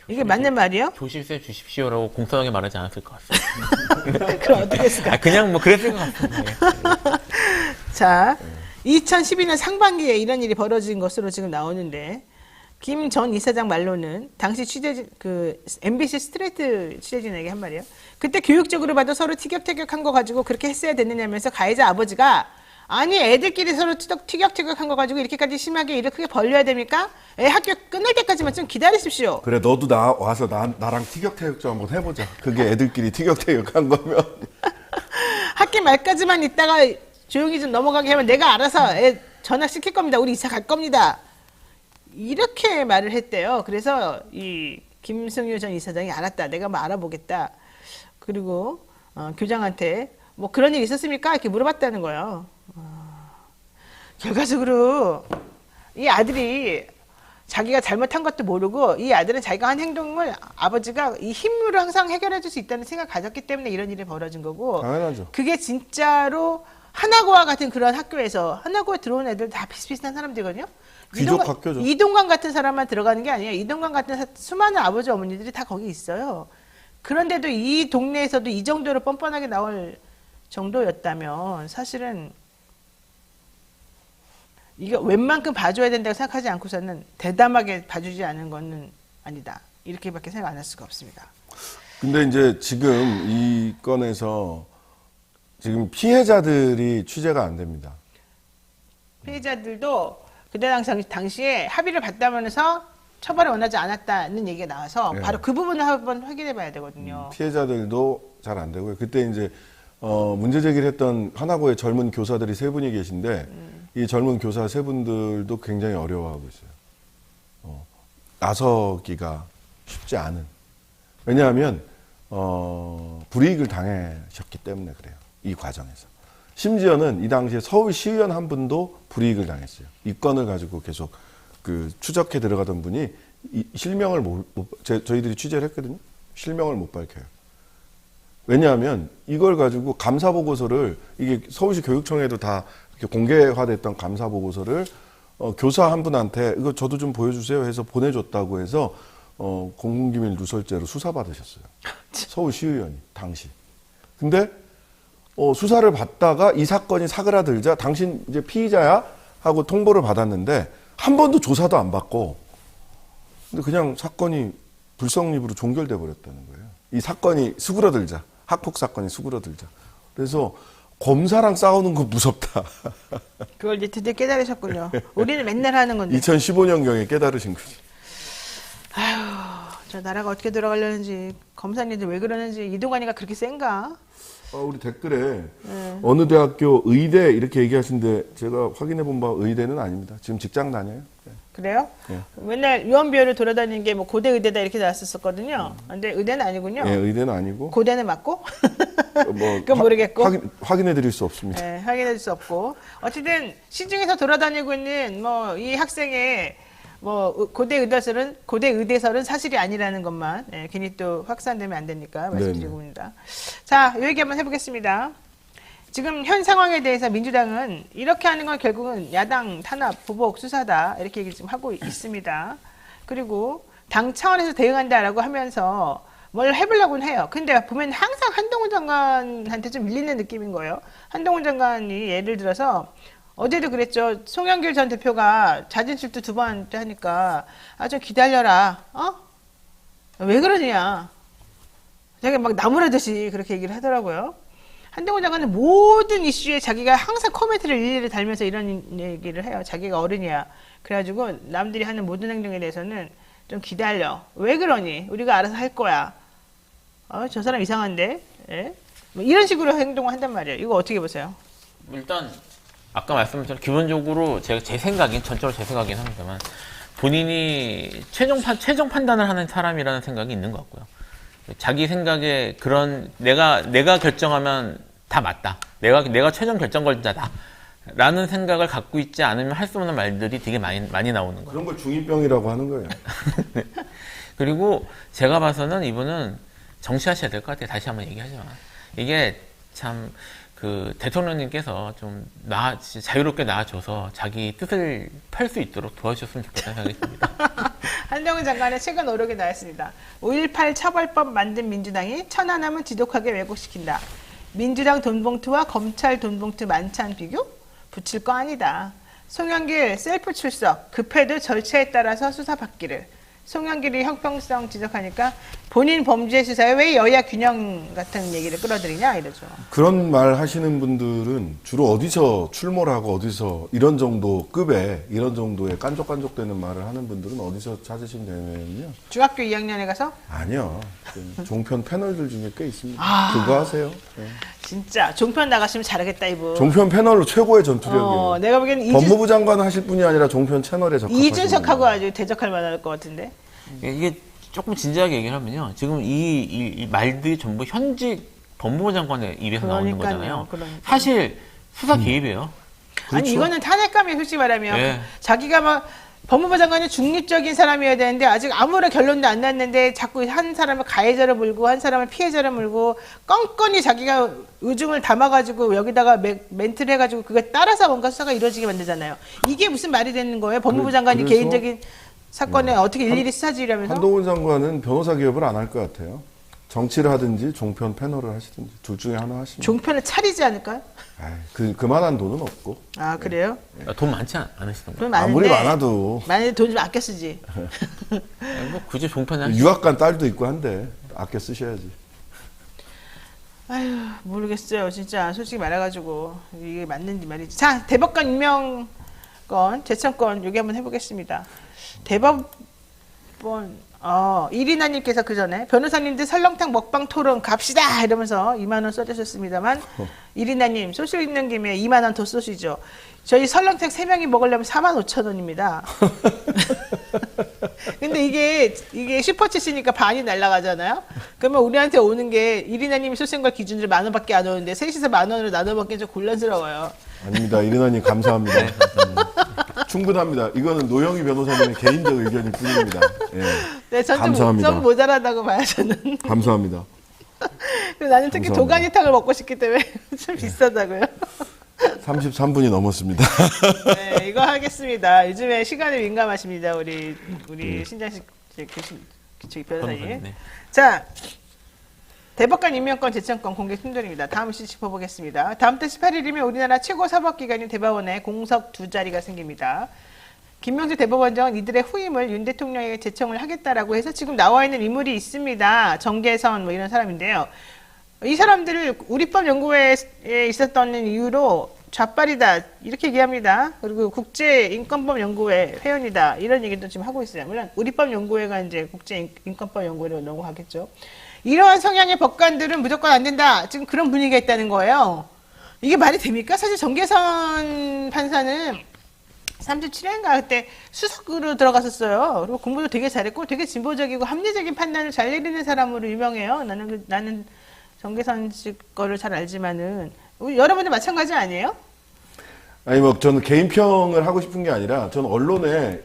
이게 맞는 말이에요? 조심해 주십시오라고 공손하게 말하지 않았을 것 같습니다. 그럼 어떻게 했을까? 그냥 그랬을 것 같습니다. 자, 2012년 상반기에 이런 일이 벌어진 것으로 지금 나오는데, 김 전 이사장 말로는 당시 MBC 스트레이트 취재진에게 한 말이에요. 그때 교육적으로 봐도 서로 티격태격한 거 가지고 그렇게 했어야 됐느냐면서 가해자 아버지가, 아니 애들끼리 서로 티격태격한 거 가지고 이렇게까지 심하게 일을 크게 벌려야 됩니까? 애 학교 끝날 때까지만 좀 기다리십시오. 그래, 너도 와서 나랑 티격태격 좀 한번 해보자. 그게 애들끼리 티격태격한 거면. 학기 말까지만 있다가 조용히 좀 넘어가게 하면 내가 알아서 애 전학시킬 겁니다. 우리 이사 갈 겁니다. 이렇게 말을 했대요. 그래서 이 김승유 전 이사장이 알았다. 내가 알아보겠다. 그리고 교장한테 그런 일 있었습니까? 이렇게 물어봤다는 거예요. 결과적으로 이 아들이 자기가 잘못한 것도 모르고, 이 아들은 자기가 한 행동을 아버지가 이 힘으로 항상 해결해 줄 수 있다는 생각을 가졌기 때문에 이런 일이 벌어진 거고, 당연하죠. 그게 진짜로 하나고와 같은 그런 학교에서 하나고에 들어온 애들 다 비슷비슷한 사람들이거든요. 귀족 학교죠. 이동관 같은 사람만 들어가는 게 아니에요. 이동관 같은 수많은 아버지 어머니들이 다 거기 있어요. 그런데도 이 동네에서도 이 정도로 뻔뻔하게 나올 정도였다면 사실은 이게 웬만큼 봐줘야 된다고 생각하지 않고서는 대담하게 봐주지 않은 거는 아니다. 이렇게밖에 생각 안 할 수가 없습니다. 근데 이제 지금 이 건에서 지금 피해자들이 취재가 안 됩니다. 피해자들도 그때 당시에 합의를 봤다면서 처벌을 원하지 않았다는 얘기가 나와서 네. 바로 그 부분을 한번 확인해 봐야 되거든요. 피해자들도 잘 안 되고요. 그때 이제 문제 제기를 했던 하나고의 젊은 교사들이 세 분이 계신데 이 젊은 교사 세 분들도 굉장히 어려워하고 있어요. 나서기가 쉽지 않은. 왜냐하면 불이익을 당하셨기 때문에 그래요. 이 과정에서. 심지어는 이 당시에 서울시의원 한 분도 불이익을 당했어요. 이 건을 가지고 계속 그 추적해 들어가던 분이 실명을 저희들이 취재를 했거든요. 실명을 못 밝혀요. 왜냐하면 이걸 가지고 감사 보고서를 이게 서울시 교육청에도 다 이렇게 공개화됐던 감사 보고서를 교사 한 분한테 이거 저도 좀 보여주세요 해서 보내줬다고 해서 공공기밀 누설죄로 수사받으셨어요. 서울시의원이 당시. 근데 수사를 받다가 이 사건이 사그라들자 당신 이제 피의자야 하고 통보를 받았는데 한 번도 조사도 안 받고 근데 그냥 사건이 불성립으로 종결돼 버렸다는 거예요. 이 사건이 수그러들자 학폭 사건이 수그러들자 그래서 검사랑 싸우는 거 무섭다. 그걸 이제 드디어 깨달으셨군요. 우리는 맨날 하는 건데. 2015년경에 깨달으신 거지. 저 나라가 어떻게 돌아가려는지 검사님들 왜 그러는지 이동관이가 그렇게 센가? 우리 댓글에 어느 대학교 의대 이렇게 얘기하시는데 제가 확인해 본 바 의대는 아닙니다. 지금 직장 다녀요. 네. 그래요? 예. 맨날 유언비어를 돌아다니는 게 뭐 고대 의대다 이렇게 나왔었거든요. 근데 의대는 아니군요. 예, 의대는 아니고 고대는 맞고? 뭐 그건 모르겠고. 확인해 드릴 수 없습니다. 네, 확인해 줄 수 없고. 어쨌든 시중에서 돌아다니고 있는 뭐 이 학생의 뭐 고대 의대설은 사실이 아니라는 것만 괜히 또 확산되면 안 되니까 말씀드리고 있습니다. 자, 이 얘기 한번 해보겠습니다. 지금 현 상황에 대해서 민주당은 이렇게 하는 건 결국은 야당 탄압, 보복, 수사다 이렇게 얘기 지금 하고 있습니다. 그리고 당 차원에서 대응한다라고 하면서 뭘 해보려고는 해요. 근데 보면 항상 한동훈 장관한테 좀 밀리는 느낌인 거예요. 한동훈 장관이 예를 들어서 어제도 그랬죠. 송영길 전 대표가 자진 출두 2번 하니까 좀 기다려라. 왜 그러냐. 자기가 막 나무라듯이 그렇게 얘기를 하더라고요. 한동훈 장관은 모든 이슈에 자기가 항상 코멘트를 일일이 달면서 이런 얘기를 해요. 자기가 어른이야. 그래가지고 남들이 하는 모든 행동에 대해서는 좀 기다려. 왜 그러니? 우리가 알아서 할 거야. 저 사람 이상한데? 예? 뭐 이런 식으로 행동을 한단 말이에요. 이거 어떻게 보세요? 일단 아까 말씀드린 기본적으로 제 생각인 전적으로 제 생각이긴 합니다만 본인이 최종 판단을 하는 사람이라는 생각이 있는 것 같고요. 자기 생각에 그런 내가 결정하면 다 맞다. 내가 최종 결정권자다. 라는 생각을 갖고 있지 않으면 할 수 없는 말들이 되게 많이 나오는 거예요. 그런 걸 중2병이라고 하는 거예요. 네. 그리고 제가 봐서는 이분은 정치하셔야 될 것 같아요. 다시 한번 얘기하지만. 이게 참 그 대통령님께서 좀 자유롭게 나아줘서 자기 뜻을 펼 수 있도록 도와주셨으면 좋겠다는 생각이 듭니다. 한동훈 장관의 최근 노력이 나왔습니다. 5.18 처벌법 만든 민주당이 천안함을 지독하게 왜곡시킨다. 민주당 돈봉투와 검찰 돈봉투 만찬 비교? 붙일 거 아니다. 송영길 셀프 출석, 급해도 절차에 따라서 수사받기를. 송영길이 형평성 지적하니까 본인 범죄 수사에 왜 여야 균형 같은 얘기를 끌어들이냐 이러죠. 그런 말 하시는 분들은 주로 어디서 출몰 하고 어디서 이런 정도 급의 이런 정도의 깐족깐족되는 말을 하는 분들은 어디서 찾으시면 되냐면요. 중학교 2학년에 가서 아니요. 그 종편 패널들 중에 꽤 있습니다. 그거 하세요. 네. 진짜 종편 나가시면 잘하겠다 이분. 종편 패널로 최고의 전투력이에요. 내가 보기에는 법무부 장관 하실 분이 아니라 종편 채널에 적합하신 이준석하고 분이에요. 아주 대적할 만할 것 같은데. 이게 조금 진지하게 얘기를 하면요. 지금 이 말들이 전부 현직 법무부 장관의 입에서 나오는 거잖아요. 그러니까요. 사실 수사 개입이에요. 아니 이거는 탄핵감이 솔직히 말하면 네. 자기가 막 법무부 장관은 중립적인 사람이어야 되는데 아직 아무런 결론도 안 났는데 자꾸 한 사람을 가해자로 물고 한 사람을 피해자로 물고 껌껌이 자기가 의중을 담아가지고 여기다가 멘트를 해가지고 그거 따라서 뭔가 수사가 이루어지게 만들잖아요. 이게 무슨 말이 되는 거예요? 법무부 장관이 그래서 개인적인 사건에 어떻게 일일이 수사지휘하면서? 한동훈 장관은 변호사 기업을 안 할 것 같아요. 정치를 하든지 종편 패널을 하시든지 둘 중에 하나 하시면. 종편을 차리지 않을까요? 그만한 돈은 없고. 아 그래요? 돈 많지 않으시던 거예요? 돈 많은데 아무리 많아도 만약에 돈 좀 아껴 쓰지. 뭐 굳이 종편에 하시 유학 간 딸도 있고 한데 아껴 쓰셔야지. 아휴 모르겠어요. 진짜 솔직히 말해가지고 이게 맞는지 말이지. 자 대법관 임명건 재청권 여기 한번 해보겠습니다. 대법원 이리나님께서 그 전에 변호사님들 설렁탕 먹방 토론 갑시다 이러면서 2만 원 써주셨습니다만 이리나님 소식 있는 김에 2만 원 더 쏘시죠. 저희 설렁탕 3명이 먹으려면 4만 5천 원입니다. 근데 이게 슈퍼챗이니까 반이 날아가잖아요. 그러면 우리한테 오는 게 이리나님이 쏘신 걸 기준으로 만 원밖에 안 오는데 셋이서 만 원으로 나눠 먹기 좀 곤란스러워요. 아닙니다. 이른아님 감사합니다. 충분합니다. 이거는 노영희 변호사님의 개인적 의견일 뿐입니다. 예. 네, 전 감사합니다. 좀 모자라다고 봐요, 저는. 감사합니다. 그리고 나는 특히 감사합니다. 도가니탕을 먹고 싶기 때문에 좀 비싸다고요. 33분이 넘었습니다. 네, 이거 하겠습니다. 요즘에 시간에 민감하십니다, 우리 신장식 저기 변호사님. 네. 자, 대법관 임명권 재청권 공개 충돌입니다. 다음 시 짚어보겠습니다. 다음 달 18일이면 우리나라 최고 사법기관인 대법원에 공석 2자리가 생깁니다. 김명수 대법원장은 이들의 후임을 윤 대통령에게 제청을 하겠다라고 해서 지금 나와 있는 인물이 있습니다. 정계선 뭐 이런 사람인데요. 이 사람들을 우리법연구회에 있었던 이유로 좌빨이다 이렇게 얘기합니다. 그리고 국제인권법연구회 회원이다 이런 얘기도 지금 하고 있어요. 물론 우리법연구회가 이제 국제인권법연구회로 넘어가겠죠. 이러한 성향의 법관들은 무조건 안 된다. 지금 그런 분위기가 있다는 거예요. 이게 말이 됩니까? 사실 정계선 판사는 37회인가 그때 수석으로 들어갔었어요. 그리고 공부도 되게 잘했고 되게 진보적이고 합리적인 판단을 잘 내리는 사람으로 유명해요. 나는 정계선 씨 거를 잘 알지만은 여러분들 마찬가지 아니에요? 아니 뭐 저는 개인 평을 하고 싶은 게 아니라 저는 언론에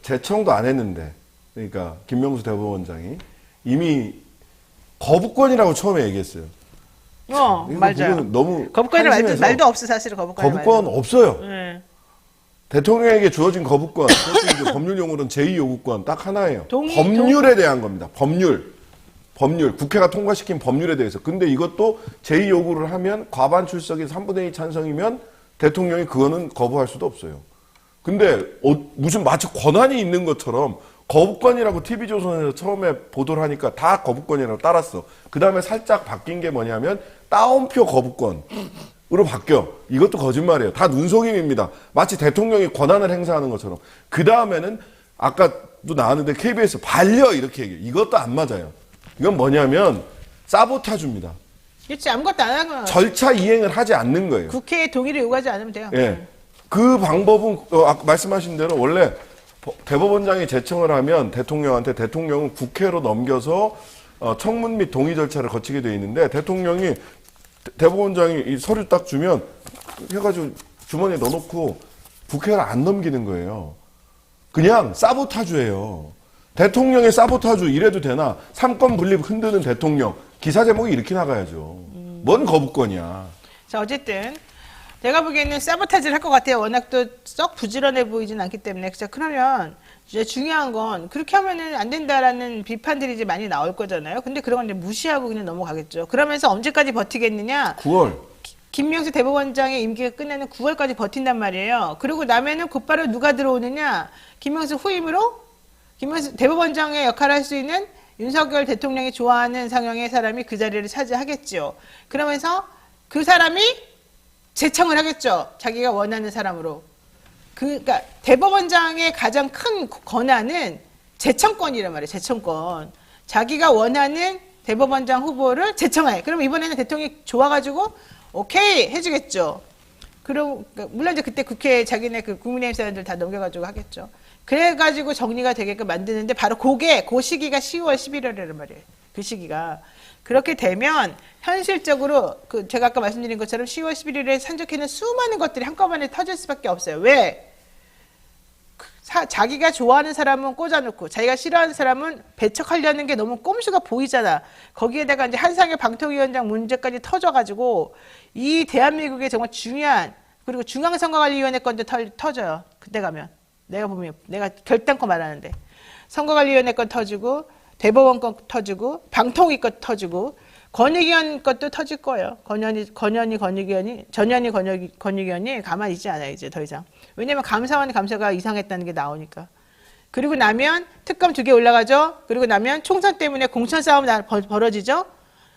재청도 안 했는데 그러니까 김명수 대법원장이 이미 거부권이라고 처음에 얘기했어요. 이거 맞아요. 너무 거부권이라는 한심해서 말도 없어 사실은 거부권 없어요. 네. 대통령에게 주어진 거부권, 그것도 이제 법률 용어로는 제2요구권 딱 하나예요. 동의, 법률에 대한 겁니다. 법률. 국회가 통과시킨 법률에 대해서. 근데 이것도 제2요구를 하면 과반 출석이 3분의 2 찬성이면 대통령이 그거는 거부할 수도 없어요. 근데 무슨 마치 권한이 있는 것처럼 거부권이라고 TV조선에서 처음에 보도를 하니까 다 거부권이라고 따랐어. 그 다음에 살짝 바뀐 게 뭐냐면 따옴표 거부권으로 바뀌어. 이것도 거짓말이에요. 다 눈속임입니다. 마치 대통령이 권한을 행사하는 것처럼. 그 다음에는 아까도 나왔는데 KBS 반려 이렇게 얘기해요. 이것도 안 맞아요. 이건 뭐냐면 사보타주입니다. 그렇지 아무것도 안 하고 절차 이행을 하지 않는 거예요. 국회의 동의를 요구하지 않으면 돼요. 예. 그 방법은 아까 말씀하신 대로 원래 대법원장이 제청을 하면 대통령은 국회로 넘겨서 청문 및 동의 절차를 거치게 돼 있는데 대통령이 대법원장이 이 서류 딱 주면 해가지고 주머니에 넣어놓고 국회를 안 넘기는 거예요. 그냥 사보타주예요. 대통령의 사보타주 이래도 되나? 삼권 분립 흔드는 대통령. 기사 제목이 이렇게 나가야죠. 뭔 거부권이야. 자 어쨌든 제가 보기에는 사보타지를 할 것 같아요. 워낙 또 썩 부지런해 보이진 않기 때문에. 자, 그러면 이제 중요한 건 그렇게 하면은 안 된다라는 비판들이 이제 많이 나올 거잖아요. 근데 그런 건 이제 무시하고 그냥 넘어가겠죠. 그러면서 언제까지 버티겠느냐? 9월. 김명수 대법원장의 임기가 끝나는 9월까지 버틴단 말이에요. 그리고 나면은 곧바로 누가 들어오느냐? 김명수 후임으로 김명수 대법원장의 역할을 할 수 있는 윤석열 대통령이 좋아하는 상형의 사람이 그 자리를 차지하겠죠. 그러면서 그 사람이 제청을 하겠죠. 자기가 원하는 사람으로. 그러니까 대법원장의 가장 큰 권한은 제청권이란 말이에요. 제청권. 자기가 원하는 대법원장 후보를 제청해. 그럼 이번에는 대통령이 좋아가지고 오케이 해주겠죠. 그럼 물론 이제 그때 국회에 자기네 그 국민의힘 사람들 다 넘겨가지고 하겠죠. 그래가지고 정리가 되게끔 만드는데 바로 그 시기가 10월, 11월이란 말이에요. 그 시기가. 그렇게 되면 현실적으로 제가 아까 말씀드린 것처럼 10월, 11일에 산적해는 수많은 것들이 한꺼번에 터질 수밖에 없어요. 왜? 자기가 좋아하는 사람은 꽂아놓고 자기가 싫어하는 사람은 배척하려는 게 너무 꼼수가 보이잖아. 거기에다가 이제 한상혁 방통위원장 문제까지 터져가지고 이 대한민국의 정말 중요한 그리고 중앙선거관리위원회 건도 터져요. 그때 가면 내가 보면 내가 결단코 말하는데 선거관리위원회 건 터지고 대법원 건 터지고 방통위 건 터지고 권익위원 것도 터질 거예요. 전현희 권익위원이 가만히 있지 않아요. 이제 더 이상. 왜냐면 감사원 감사가 이상했다는 게 나오니까. 그리고 나면 특검 2개 올라가죠. 그리고 나면 총선 때문에 공천 싸움 벌어지죠.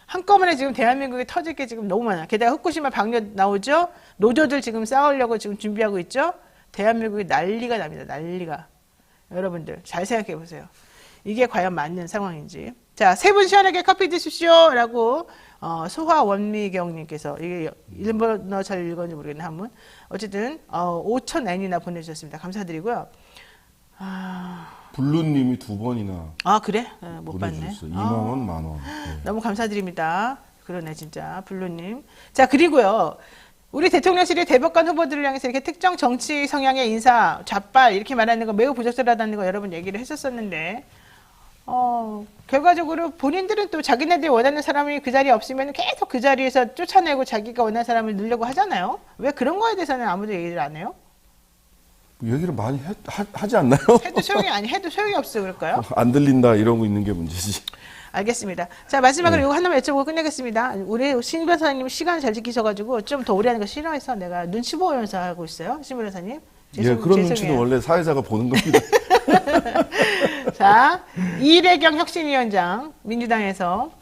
한꺼번에 지금 대한민국에 터질 게 지금 너무 많아. 게다가 후쿠시마 방류 나오죠. 노조들 지금 싸우려고 지금 준비하고 있죠. 대한민국이 난리가 납니다. 난리가. 여러분들 잘 생각해 보세요. 이게 과연 맞는 상황인지. 자, 3분 시원하게 커피 드십시오. 라고, 소화원미경님께서, 이게 일본어 잘 읽었는지 모르겠네, 한분. 어쨌든, 5,000엔이나 보내주셨습니다. 감사드리고요. 블루님이 2번이나 아, 그래? 못 봤네. 보내주셨어요. 2만원, 만원. 네. 너무 감사드립니다. 그러네, 진짜. 블루님. 자, 그리고요. 우리 대통령실이 대법관 후보들을 향해서 이렇게 특정 정치 성향의 인사, 좌빨, 이렇게 말하는 거 매우 부적절하다는 거 여러분 얘기를 했었었는데, 결과적으로 본인들은 또 자기네들이 원하는 사람이 그 자리에 없으면 계속 그 자리에서 쫓아내고 자기가 원하는 사람을 넣으려고 하잖아요. 왜 그런 거에 대해서는 아무도 얘기를 안 해요? 얘기를 많이 하지 않나요? 해도 소용이 없어 그럴까요? 안 들린다 이러고 있는 게 문제지. 알겠습니다. 자, 마지막으로 이거 하나만 여쭤보고 끝내겠습니다. 우리 신 변호사님 시간 잘 지키셔가지고 좀 더 오래 하는 거 싫어해서 내가 눈치 보면서 하고 있어요. 신 변호사님. 예, 그런 눈치는 원래 사회자가 보는 겁니다. 자, 이래경 혁신위원장, 민주당에서,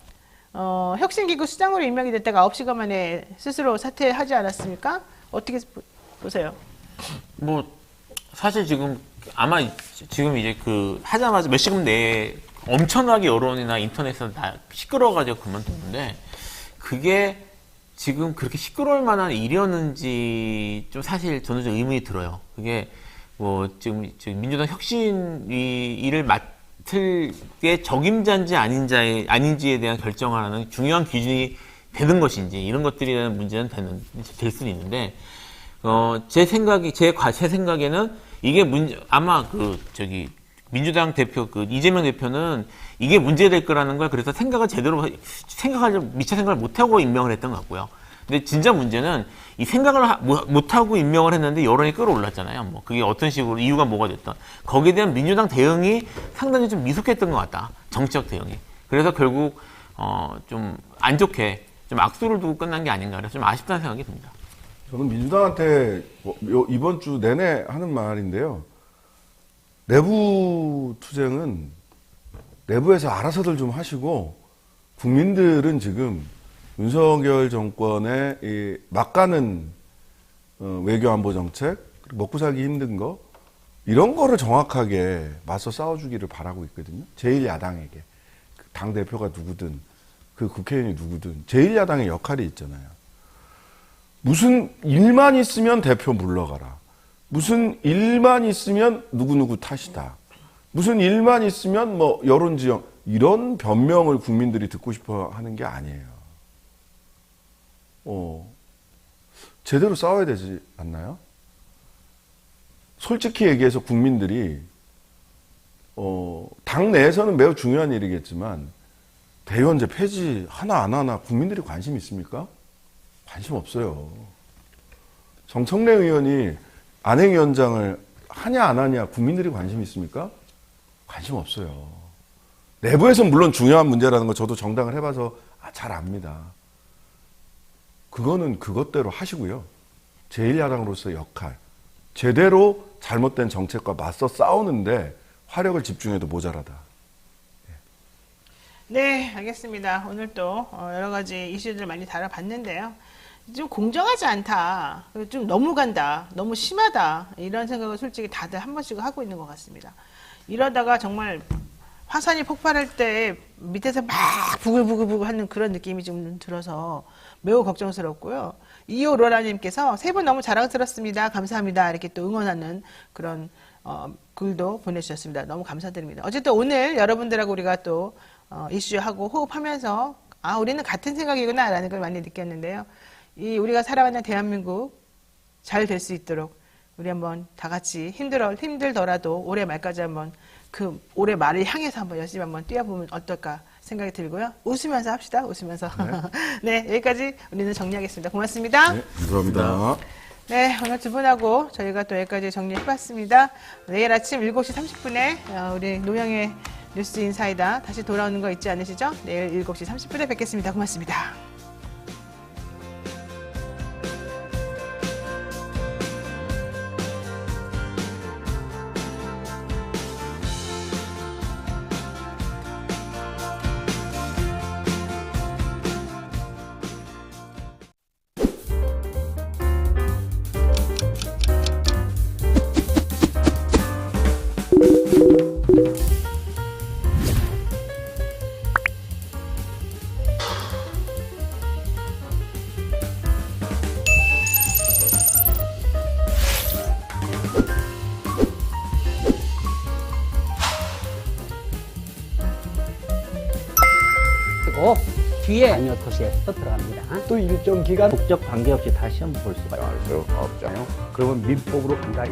혁신기구 수장으로 임명이 됐다가 9시간 만에 스스로 사퇴하지 않았습니까? 어떻게 보세요? 뭐 사실 지금 아마 지금 이제 그 하자마자 몇 시간 내에 엄청나게 여론이나 인터넷에서 다 시끄러워가지고 그만뒀는데 그게 지금 그렇게 시끄러울 만한 일이었는지 좀 사실 저는 좀 의문이 들어요. 그게 뭐 지금 민주당 혁신위를 맡을 게 적임자인지 아닌지에 대한 결정하는 중요한 기준이 되는 것인지 이런 것들에 대한 문제는 될 수는 있는데 제 생각에는 이게 아마 민주당 대표 이재명 대표는 이게 문제될 거라는 걸 그래서 미처 생각을 못하고 임명을 했던 것 같고요. 근데 진짜 문제는 이 생각을 못하고 임명을 했는데 여론이 끌어올랐잖아요. 뭐 그게 어떤 식으로 이유가 뭐가 됐던 거기에 대한 민주당 대응이 상당히 좀 미숙했던 것 같다. 정치적 대응이. 그래서 결국 좀 안 좋게 좀 악수를 두고 끝난 게 아닌가 그래서 좀 아쉽다는 생각이 듭니다. 저는 민주당한테 이번 주 내내 하는 말인데요. 내부 투쟁은 내부에서 알아서들 좀 하시고 국민들은 지금 윤석열 정권의 이 막가는 외교안보 정책, 먹고 살기 힘든 거 이런 거를 정확하게 맞서 싸워주기를 바라고 있거든요. 제1야당에게 당 대표가 누구든 그 국회의원이 누구든 제1야당의 역할이 있잖아요. 무슨 일만 있으면 대표 물러가라. 무슨 일만 있으면 누구누구 탓이다. 무슨 일만 있으면 뭐 여론지형 이런 변명을 국민들이 듣고 싶어 하는 게 아니에요. 제대로 싸워야 되지 않나요? 솔직히 얘기해서 국민들이 당 내에서는 매우 중요한 일이겠지만 대의원제 폐지 하나 안 하나 국민들이 관심 있습니까? 관심 없어요. 정청래 의원이 안행위원장을 하냐 안 하냐 국민들이 관심 있습니까? 관심 없어요. 내부에서는 물론 중요한 문제라는 거 저도 정당을 해봐서 잘 압니다. 그거는 그것대로 하시고요. 제1야당으로서의 역할, 제대로 잘못된 정책과 맞서 싸우는데 화력을 집중해도 모자라다. 네, 알겠습니다. 오늘 또 여러 가지 이슈들 많이 다뤄봤는데요. 좀 공정하지 않다. 좀 너무 간다. 너무 심하다. 이런 생각을 솔직히 다들 한 번씩 하고 있는 것 같습니다. 이러다가 정말 화산이 폭발할 때 밑에서 막 부글부글 하는 그런 느낌이 좀 들어서 매우 걱정스럽고요. 이호로라님께서 3분 너무 자랑스럽습니다. 감사합니다. 이렇게 또 응원하는 그런 글도 보내주셨습니다. 너무 감사드립니다. 어쨌든 오늘 여러분들하고 우리가 또 이슈하고 호흡하면서 우리는 같은 생각이구나 라는 걸 많이 느꼈는데요. 우리가 살아가는 대한민국 잘 될 수 있도록 우리 한번 다 같이 힘들더라도 올해 말까지 한번 그 올해 말을 향해서 한번 열심히 한번 뛰어보면 어떨까 생각이 들고요. 웃으면서 합시다. 웃으면서. 네, 여기까지 우리는 정리하겠습니다. 고맙습니다. 네, 감사합니다. 네, 오늘 두 분하고 저희가 또 여기까지 정리해봤습니다. 내일 아침 7시 30분에 우리 노영의 뉴스 인사이다 다시 돌아오는 거 잊지 않으시죠? 내일 7시 30분에 뵙겠습니다. 고맙습니다. 그리고 뒤에 아니요 도시에 또 들어갑니다. 또 일정 기간 국적 관계없이 다시 한번 볼 수가 있어요. 그러면 민법으로 간다.